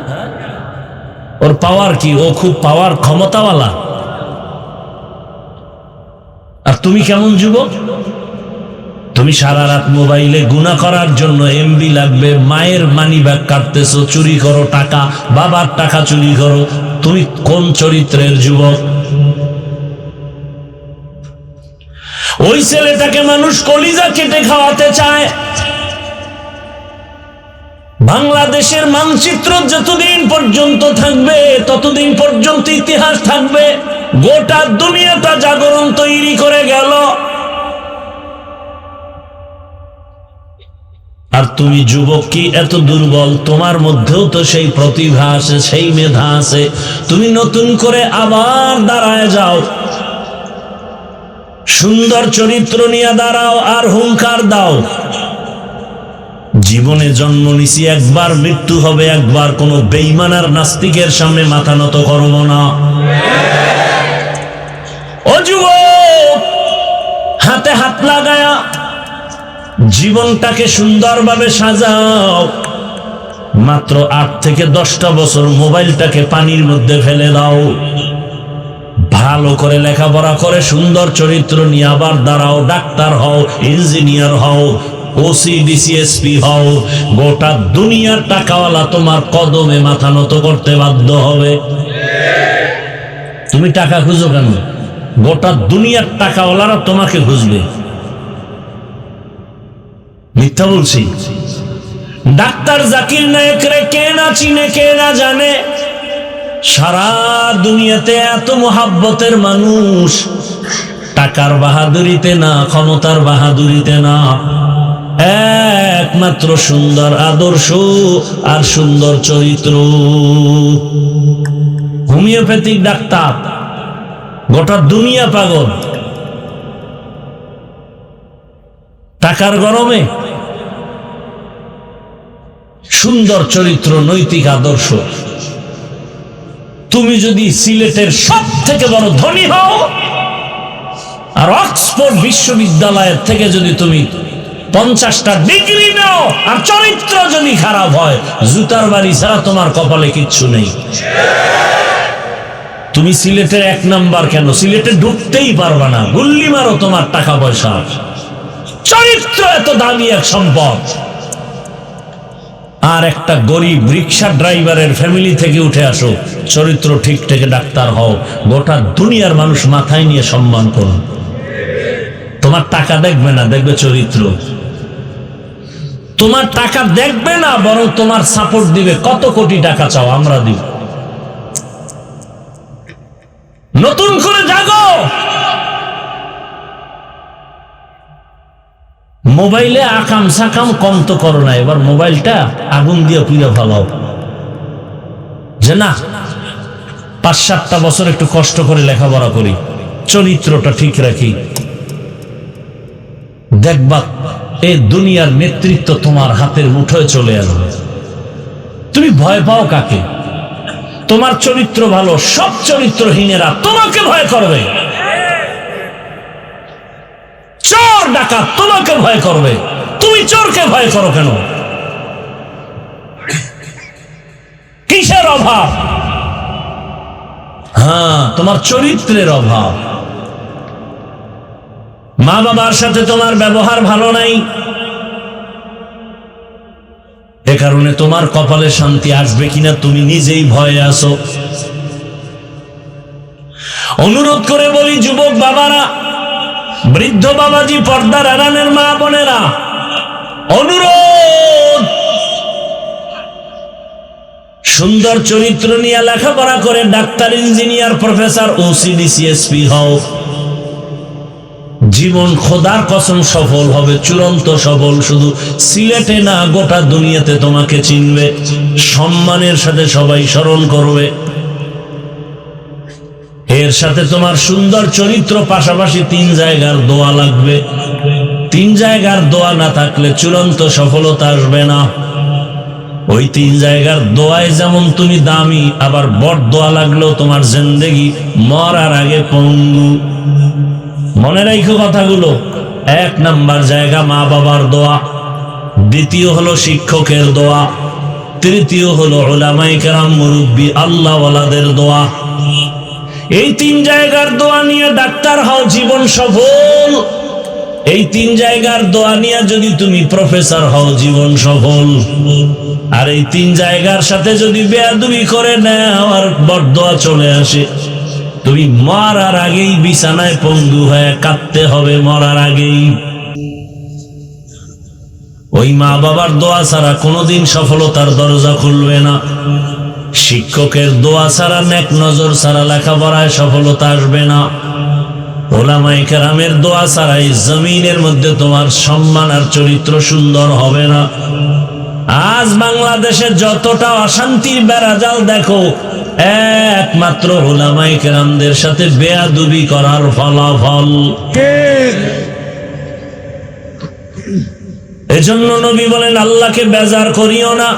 ওর পাওয়ার কি? ও খুব পাওয়ার, ক্ষমতাওয়ালা। আর তুমি কেমন যুবক? তুমি সারা রাত মোবাইলে গুনাহ করার জন্য এমবি লাগবে, মায়ের মানি ব্যাগ কাটতেছো, চুরি করো টাকা, বাবার টাকা চুরি করো। তুমি কোন চরিত্রের যুবক? ওই ছেলেটাকে মানুষ কলিজা কেটে খাওয়াতে চায়। বাংলাদেশের মানচিত্র যতদিন পর্যন্ত থাকবে ততদিন পর্যন্ত ইতিহাস থাকবে। গোটা দুনিয়াটা জাগরণ তৈরি করে গেল। আর তুমি যুবক কি এত দুর্বল? তোমার মধ্যেও তো সেই প্রতিভা আছে, সেই মেধা আছে। তুমি নতুন করে আবার দাঁড়ায় যাও, সুন্দর চরিত্র নিয়ে দাঁড়াও আর হুঙ্কার দাও। জীবনে জন্ম নিছি একবার, মৃত্যু হবে একবার। কোনো বেঈমান আর নাস্তিকের সামনে মাথা নত করব না। ও যুবক, হাতে হাত লাগায়া জীবনটাকে সুন্দরভাবে সাজাও। মাত্র 8 থেকে 10টা বছর মোবাইলটাকে পানির মধ্যে ফেলে দাও। ভালো করে লেখাপড়া করে সুন্দর চরিত্র নিয়ে আবার দাঁড়াও। ডাক্তার হও, ইঞ্জিনিয়ার হও, ওসি ডিসিএসপি হও। গোটা দুনিয়ার টাকাওয়ালা তোমার কদমে মাথা নত করতে বাধ্য হবে। তুমি টাকা খুঁজো কেন? গোটা দুনিয়ার টাকাওয়ালারা তোমাকে খুঁজবে। মিথ্যা বলছি? ডাক্তার জাকির নায়েকরে কে না চিনে, কে না জানে? সারা দুনিয়াতে এত মোহাব্বতের মানুষ, টাকার বাহাদুরিতে না, ক্ষমতার বাহাদুরিতে না, একমাত্র সুন্দর আদর্শ আর সুন্দর চরিত্র। হোমিওপ্যাথিক ডাক্তার, গোটা দুনিয়া পাগল। টাকার গরমে সুন্দর চরিত্র, নৈতিক আদর্শ। তুমি যদি সিলেটের সব থেকে বড় ধনী হও আর অক্সফোর্ড বিশ্ববিদ্যালয়ের থেকে যদি তুমি 50টা ডিগ্রি নাও আর চরিত্র যদি খারাপ হয়, জুতার বাড়ি ছাড়া তোমার কপালে কিচ্ছু নেই। তুমি সিলেটের 1 নাম্বার কেন? সিলেটে ঢুকতেই পারবা না, গুল্লি মারো তোমার টাকা পয়সা। চরিত্র এত দামি এক সম্পদ। আর একটা গরিব রিক্সা ড্রাইভারের ফ্যামিলি থেকে উঠে আসো, চরিত্র ঠিক থেকে ডাক্তার হও, গোটা দুনিয়ার মানুষ মাথায় নিয়ে সম্মান করো। তোমার টাকা দেখবে না, দেখবে চরিত্র। তোমার টাকা দেখবে না, বরং তোমার সাপোর্ট দিবে। কত কোটি টাকা চাও, আমরা দিব। নতুন করে জাগো। মোবাইলে আকাম সাকাম কম তো করো না, এবার মোবাইলটা আগুন দিয়ে পুড়ে ফেলাও। যে না, 5-7টা বছর একটু কষ্ট করে লেখাপড়া করি, চরিত্রটা ঠিক রাখি, দেখবা এই দুনিয়ার নেতৃত্ব তোমার হাতের মুঠোয় চলে আসবে। তুমি ভয় পাও কাকে? তোমার চরিত্র ভালো, সব চরিত্রহীনেরা তোমাকে ভয় করবে। চোর ডাকাত তোমাকে ভয় করবে, তুমি চোরকে ভয় করো কেন? কিসের অভাব? হ্যাঁ, তোমার চরিত্রের অভাব। মা বাবার সাথে তোমার ব্যবহার ভালো নাই, এ কারণে তোমার কপালে শান্তি আসবে কিনা তুমি নিজেই ভয়ে আছো। অনুরোধ করে বলি যুবক বাবারা, বৃদ্ধ বাবাজি, পর্দার আড়ালের মা বোনেরা, অনুরোধ, সুন্দর চরিত্র নিয়ে লেখাপড়া করে doctor, engineer, professor, OCD, CSP হও। জীবন খোদার কসম সফল হবে, চূড়ান্ত সফল। শুধু সিলেটে না, গোটা দুনিয়াতে তোমাকে চিনবে, সম্মানের সাথে সবাই স্মরণ করবে। এর সাথে তোমার সুন্দর চরিত্র, পাশাপাশি 3 জায়গার দোয়া লাগবে। 3 জায়গার দোয়া না থাকলে চূড়ান্ত সফলতা আসবে না। ওই 3 জায়গার দোয়ায় যেমন তুমি দামি, আবার বড় দোয়া লাগলেও তোমার জিন্দেগি মরার আগে পঙ্গু। মনে রাখো কথাগুলো। 1 নাম্বার জায়গা মা বাবার দোয়া, দ্বিতীয় হলো শিক্ষকের দোয়া, তৃতীয় হলো উলামায়ে কেরাম, মুরব্বী, আল্লাহওয়ালাদের দোয়া। এই 3 জায়গার দোয়া নিয়ে ডাক্তার হও, জীবন সফল। এই 3 জায়গার দোয়া নিয়ে যদি তুমি প্রফেসর হও, জীবন সফল। আর এই 3 জায়গার সাথে যদি বেয়াদবি করে নাও আর বরদোয়া চলে আসে, তুমি মরার আগেই বিছানায় পঙ্গু হয়ে কাঁদতে হবে, মরার আগেই। ওই মা বাবার দোয়া ছাড়া কোনোদিন সফলতার দরজা খুলবে না। শিক্ষকের দোয়া ছাড়া, নেক নজর ছাড়া লেখাপড়ায় সফলতা আসবে না। উলামায়ে কেরামের দোয়া ছাড়া এই জমিনের মধ্যে তোমার সম্মান আর চরিত্র সুন্দর হবে না। আজ বাংলাদেশে যতটা অশান্তির বেড়াজাল দেখো, একমাত্র উলামায়ে কেরামদের সাথে বেয়াদবি করার ফলাফল। এজন্য নবী বলেন, আল্লাহকে বেজার করিও না,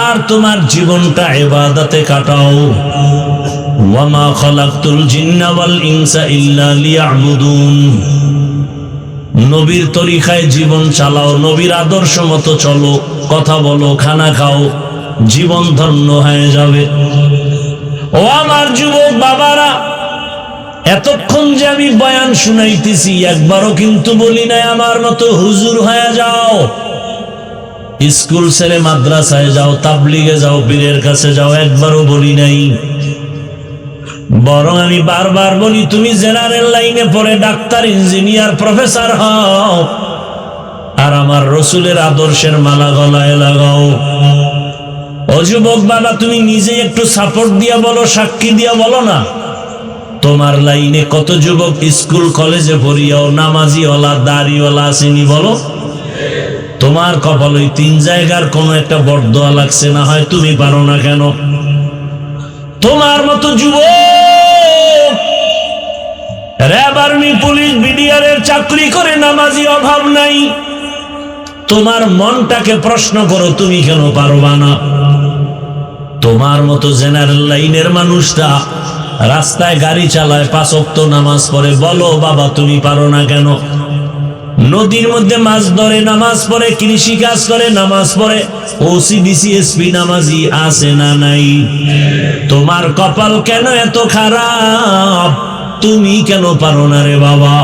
আর তোমার জীবনটা ইবাদতে কাটাও। ওয়ামা খালাকতুল জিন্না ওয়াল ইনসা ইল্লা লিয়াবুদুন। নবীর তরিকায় জীবন চালাও, নবীর আদর্শ মতো চলো, কথা বলো, খানা খাও, জীবন ধন্য হয়ে যাবে। ও আমার যুবক বাবারা, এতক্ষণ যে আমি বয়ান শুনাইতেছি, একবারও কিন্তু বলি নাই আমার মতো হুজুর হয়ে যাও, স্কুল ছেড়ে মাদ্রাসায় যাও, তাবলিগে যাও, পীরের কাছে যাও, একবারও বলি নাই। বরং আমি বারবার বলি, তুমি জেনারেল লাইনে পড়ে ডাক্তার, ইঞ্জিনিয়ার, প্রফেসর হও, আর আমার রসুলের আদর্শের মালা গলায় লাগাও। ও যুবক বাবা, তুমি নিজে একটু সাপোর্ট দিয়া বলো, সাক্ষী দিয়া বলো না, তোমার লাইনে কত যুবক স্কুল কলেজে পড়িয়াও নামাজিওয়ালা, দাড়িওয়ালা আসেনি? বলো। তোমার কপাল ওই 3 জায়গার কোন একটা বরদোয়া লাগছে না হয়, তুমি পারো না কেন? তোমার মতো যুবক র‍্যাব, আর্মি, পুলিশ, বিডিআর এর চাকরি করে নামাজি অভাব নাই। তোমার মনটাকে প্রশ্ন করো, তুমি কেন পারবা না? তোমার মতো জেনারেল লাইনের মানুষটা রাস্তায় গাড়ি চালায়, 5 ওয়াক্ত নামাজ পড়ে, বলো বাবা তুমি পারো না কেন? নদীর মধ্যে মাছ ধরে নামাজ পড়ে, কৃষি কাজ করে নামাজ পড়ে, ওসিডিসি এসপি নামাজি আছে না নাই? তোমার কপাল কেন এত খারাপ? তুমি কেন পারো না রে বাবা?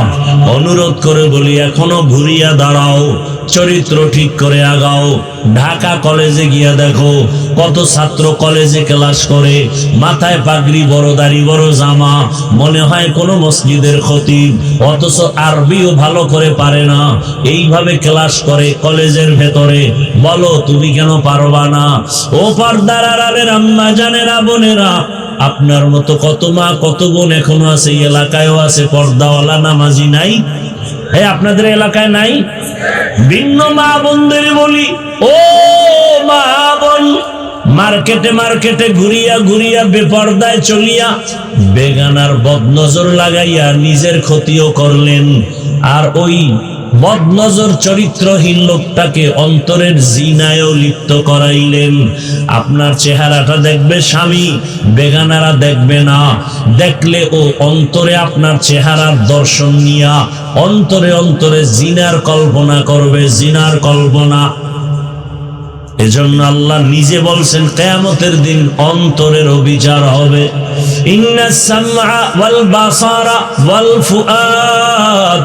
অনুরোধ করে বলি, এখনো ঘুরিয়া দাঁড়াও, চরিত্র ঠিক করে আগাও। ঢাকা কলেজে গিয়া দেখো কত ছাত্র কলেজে ক্লাস করে, মাথায় পাগড়ি, বড় দাড়ি, বড় জামা, মনে হয় কোনো মসজিদের খতিব, অথচ আরবিও ভালো করে পারে না, এইভাবে ক্লাস করে কলেজের ভেতরে। বলো তুমি কেন পারবা না? ও পর্দার আড়ালের আম্মা জানেরা, বোনেরা, আপনার মতো কত মা কত বোন এখনো আছে, এই এলাকায়ও আছে পর্দাওয়ালা নামাজি নাই? আপনাদের এলাকায় নাই? ভিন্ন মা বোনদের বলি, ও মা বোন, মার্কেটে মার্কেটে ঘুরিয়া ঘুরিয়া বেপর্দায় চলিয়া বেগানার বদনজর লাগাইয়া নিজের ক্ষতিও করলেন, আর ওই বদনজর চরিত্রহীন লোকটাকে অন্তরের জিনায়ও লিপ্ত করাইলেন। আপনার চেহারাটা দেখবে স্বামী, বেগানারা দেখবে না। দেখলে ও অন্তরে আপনার চেহারার দর্শন নিয়া অন্তরে অন্তরে জিনার কল্পনা করবে, জিনার কল্পনা। এজন্য আল্লাহ নিজে বলছেন কিয়ামতের দিন অন্তরেরও বিচার হবে। ইন্নাস সামআ ওয়াল বাসারা ওয়াল ফুআদ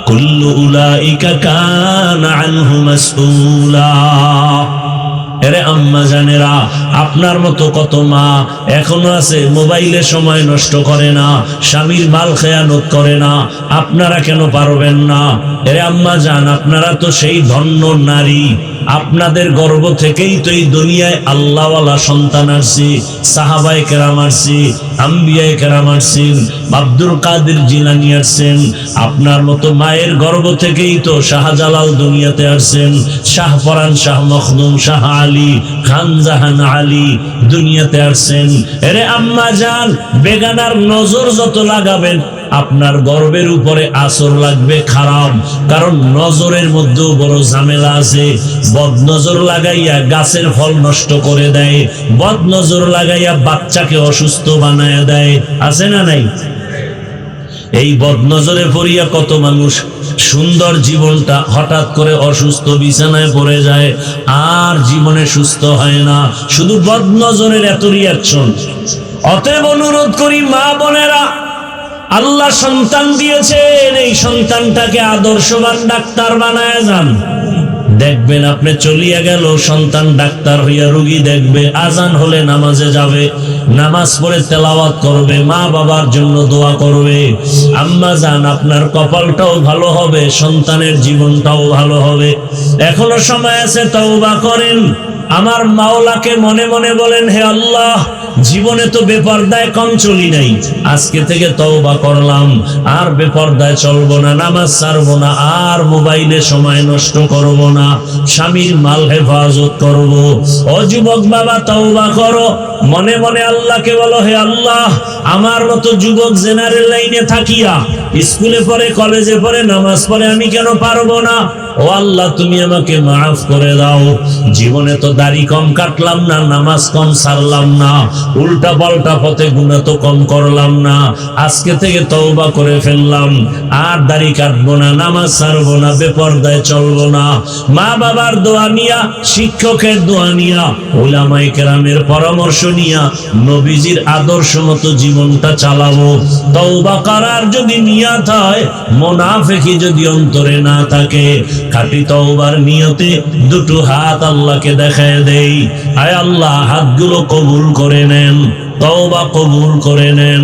কুল্লু উলাইকা কানা আনহু মাসউলা। এরে আম্মা জানেরা, আপনার মতো কত মা এখনো আছে মোবাইলে সময় নষ্ট করে না, স্বামীর মাল খেয়ানত করে না, আপনারা কেন পারবেন না? এরে আম্মা জান, আপনারা তো সেই ধন্য নারী, আপনাদের গর্ভ থেকেই তো এই দুনিয়ায় আল্লাহওয়ালা সন্তান আসছে, সাহাবায়ে কেরাম আসছে, আম্বিয়ায়ে কেরাম আসছেন, আব্দুল কাদের জিলানী আসছেন। আপনার মতো মায়ের গর্ভ থেকেই তো শাহজালাল দুনিয়াতে আসছেন, শাহপরান, শাহ মখদুম, শাহ আলী, খান জাহান আলী দুনিয়াতে আসছেন। এরে আম্মা জান, বেগানার নজর যত লাগাবেন আপনার গর্বের উপরে আসর লাগবে খারাপ, কারণ নজরের মধ্যেও বড় ঝামেলা আছে। বদনজর লাগাইয়া গাছের ফল নষ্ট করে দেয়, বদনজর লাগাইয়া বাচ্চাকে অসুস্থ বানায় দেয়, আছে না নাই? এই বদনজরে পড়িয়া কত মানুষ সুন্দর জীবনটা হঠাৎ করে অসুস্থ বিছানায় পড়ে যায়, আর জীবনে সুস্থ হয় না, শুধু বদনজরের এত রিয়াকশন। অতএব অনুরোধ করি মা বোনেরা, আল্লাহ সন্তান দিয়েছেন, এই সন্তানটাকে আদর্শবান ডাক্তার বানায় যান। দেখবেন আপনি চলিয়া গেল, সন্তান ডাক্তার হইয়া রোগী দেখবে, আজান হলে নামাজে যাবে, নামাজ পড়ে তেলাওয়াত করবে, মা বাবার জন্য দোয়া করবে। আম্মা জান, আপনার কপালটাও ভালো হবে, সন্তানের জীবনটাও ভালো হবে। এখনো সময় আছে, তওবা করেন। আমার মাওলাকে মনে মনে বলেন, হে আল্লাহ, জীবনে তো বেপর্দায় কম চলি নাই, আজকে থেকে তওবা করলাম, আর বেপর্দায় চলবো না, নামাজ ছাড়বো না, আর মোবাইলে সময় নষ্ট করব না, স্বামীর মাল হেফাজত করব। ও যুবক বাবা, তওবা করো, মনে মনে আল্লাহকে বলো, হে আল্লাহ, আমার মতো যুবক জেনারেল লাইনে থাকিয়া স্কুলে পড়ে, কলেজে পড়ে, নামাজ পড়ে, আমি কেন পারবো না? ও আল্লাহ, তুমি আমাকে মাফ করে দাও। জীবনে তো দাড়ি কম কাটলাম না, নামাজ কম ছাড়লাম না, উল্টা পাল্টা পথে গুনাহ তো কম করলাম না, আজকে থেকে তওবা করে ফেললাম, আর দাড়ি কাটবো না, নামাজ ছাড়বো না, বেপরদায় চলবো না। মা বাবার দোয়া নিয়া, শিক্ষকের দোয়া নিয়া, উলামায়ে কেরামের পরামর্শ নিয়া নবীজির আদর্শ মতো জীবনটা চালাবো। তওবা করার যদি নিয়ত হয়, মুনাফিকি যদি অন্তরে না থাকে, খাঁটি তওবার নিয়তে দুটো হাত আল্লাহকে দেখায় দেই। আয় আল্লাহ, হাতগুলো কবুল করে নেন, তওবা কবুল করে নেন,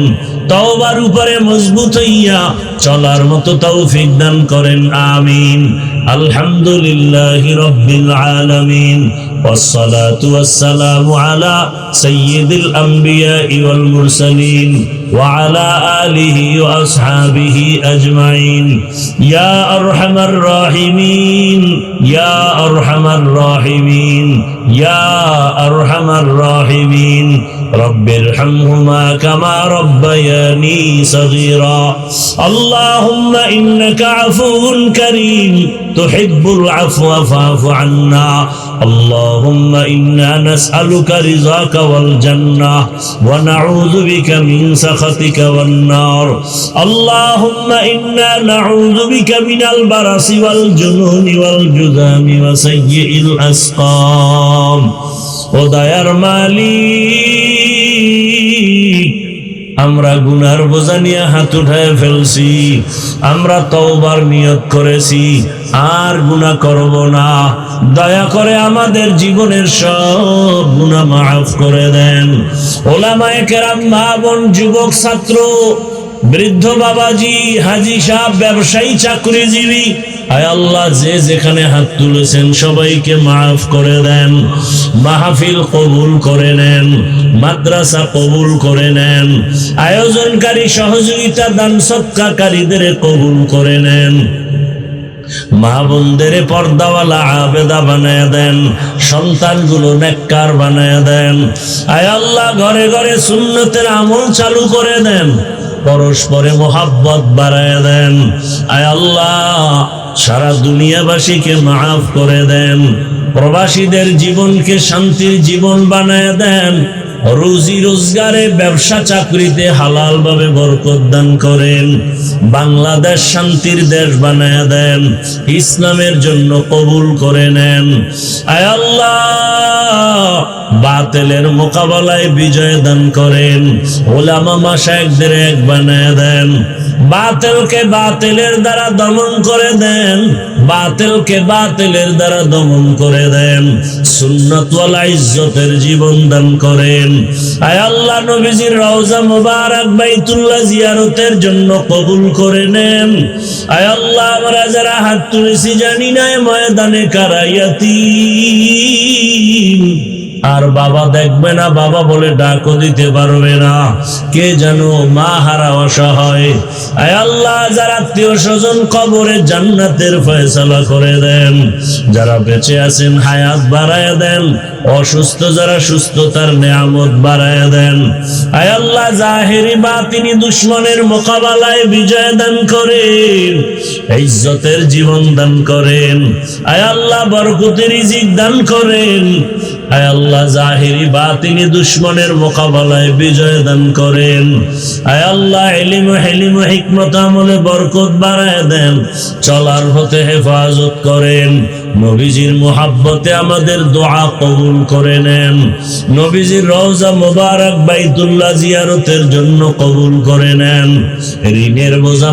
তওবার উপরে মজবুত হইয়া চলার মতো তৌফিক দান করেন, আমিন। আলহামদুলিল্লাহি রাব্বিল আলামিন, والصلاة والسلام على سيد الأنبياء والمرسلين وعلى آله وأصحابه أجمعين. يا أرحم الراحمين، يا أرحم الراحمين، يا أرحم الراحمين. رب ارحمهما كما ربياني صغيرا. اللهم إنك عفو كريم تحب العفو فاعف عنا. اللهم إنا نسألك رضاك والجنة ونعوذ بك من سخطك والنار اللهم إنا نعوذ بك من البرص والجنون والجذام وسيء الأسقام ودير মালিক আমরা গুনার বোঝা নিয়ে হাত উঠায় ফেলছি আমরা তওবার নিয়ত করেছি আর গুনাহ করব না দয়া করে আমাদের জীবনের সব গুনাহ মাফ করে দেন ওলামায়ে কেরাম মা বোন যুবক ছাত্র বৃদ্ধ বাবাজি হাজী সাহেব ব্যবসায়ী চাকরিজীবী আয় আল্লাহ যে যেখানে হাত তুলেছেন সবাইকে মাফ করে দেন মাহফিল কবুল করে নেন মাদ্রাসা কবুল করে নেন আয়োজনকারী সহযোগিতা দান সদকাকারীদের কবুল করে নেন মা বোনদের পর্দাওয়ালা আবেদা বানায় দেন সন্তানগুলো নেককার বানায় দেন আয় আল্লাহ ঘরে ঘরে সুন্নতের আমল চালু করে দেন পরস্পরে মোহাব্বত বাড়ায় দেন আয় আল্লাহ সারা দুনিয়াবাসীকে মাফ করে দেন প্রবাসীদের জীবনকে শান্তির জীবন বানায় দেন রুজি রোজগারে ব্যবসা চাকরিতে হালাল ভাবে বরকত দান করেন বাংলাদেশ শান্তির দেশ বানায় দেন ইসলামের জন্য কবুল করে নেন আয় আল্লাহ বাতিলের মোকাবেলায় বিজয় দান করেন ওলামা মাশায়েখদের এক বানায় দেন বাতিলকে বাতিলের দ্বারা দমন করে দেন বাতিলকে বাতিলের দ্বারা দমন করে দেন সুন্নাত ওয়াল ইজ্জতের জীবন দান করেন আয় আল্লাহ নবীজির রওজা মুবারক বাইতুল্লাহ জিয়ারতের জন্য কবুল করে নেন আয় আল্লাহ আমরা যারা হাত তুলেছি জানি না ময়দানে কারায়াতীম আর বাবা দেখবে না বাবা বলে ডাকও দিতে পারবে না কে জানো মা হারা অসহায় আয় আল্লাহ যারা আত্মীয় স্বজন কবরে জান্নাতের ফয়সালা করে দেন যারা বেঁচে আছেন হায়াত বাড়ায় দেন অসুস্থ যারা সুস্থতার নেয়ামত বাড়ায় দেন আয় আল্লাহ জাহেরি বাতিনি দুশমনের মোকাবেলায় বিজয় দান করেন ইজ্জতের জীবন দান করেন আয় আল্লাহ বরকতের রিজিক দান করেন আয় আল্লাহ জাহিরি বাতিনি দুশমনের মোকাবেলায় বিজয় দান করেন আয় আল্লাহ ইলম ও হিলম ও হিকমত আমলে বরকত বাড়ায় দেন চলার পথে হেফাজত করেন নবীজির মুহাব্বতে আমাদের দোয়া কবুল করে নেন নবীজির রওজা মুবারক বাইতুল্লাহ জিয়ারতের জন্য কবুল করে নেন ঋণের বোঝা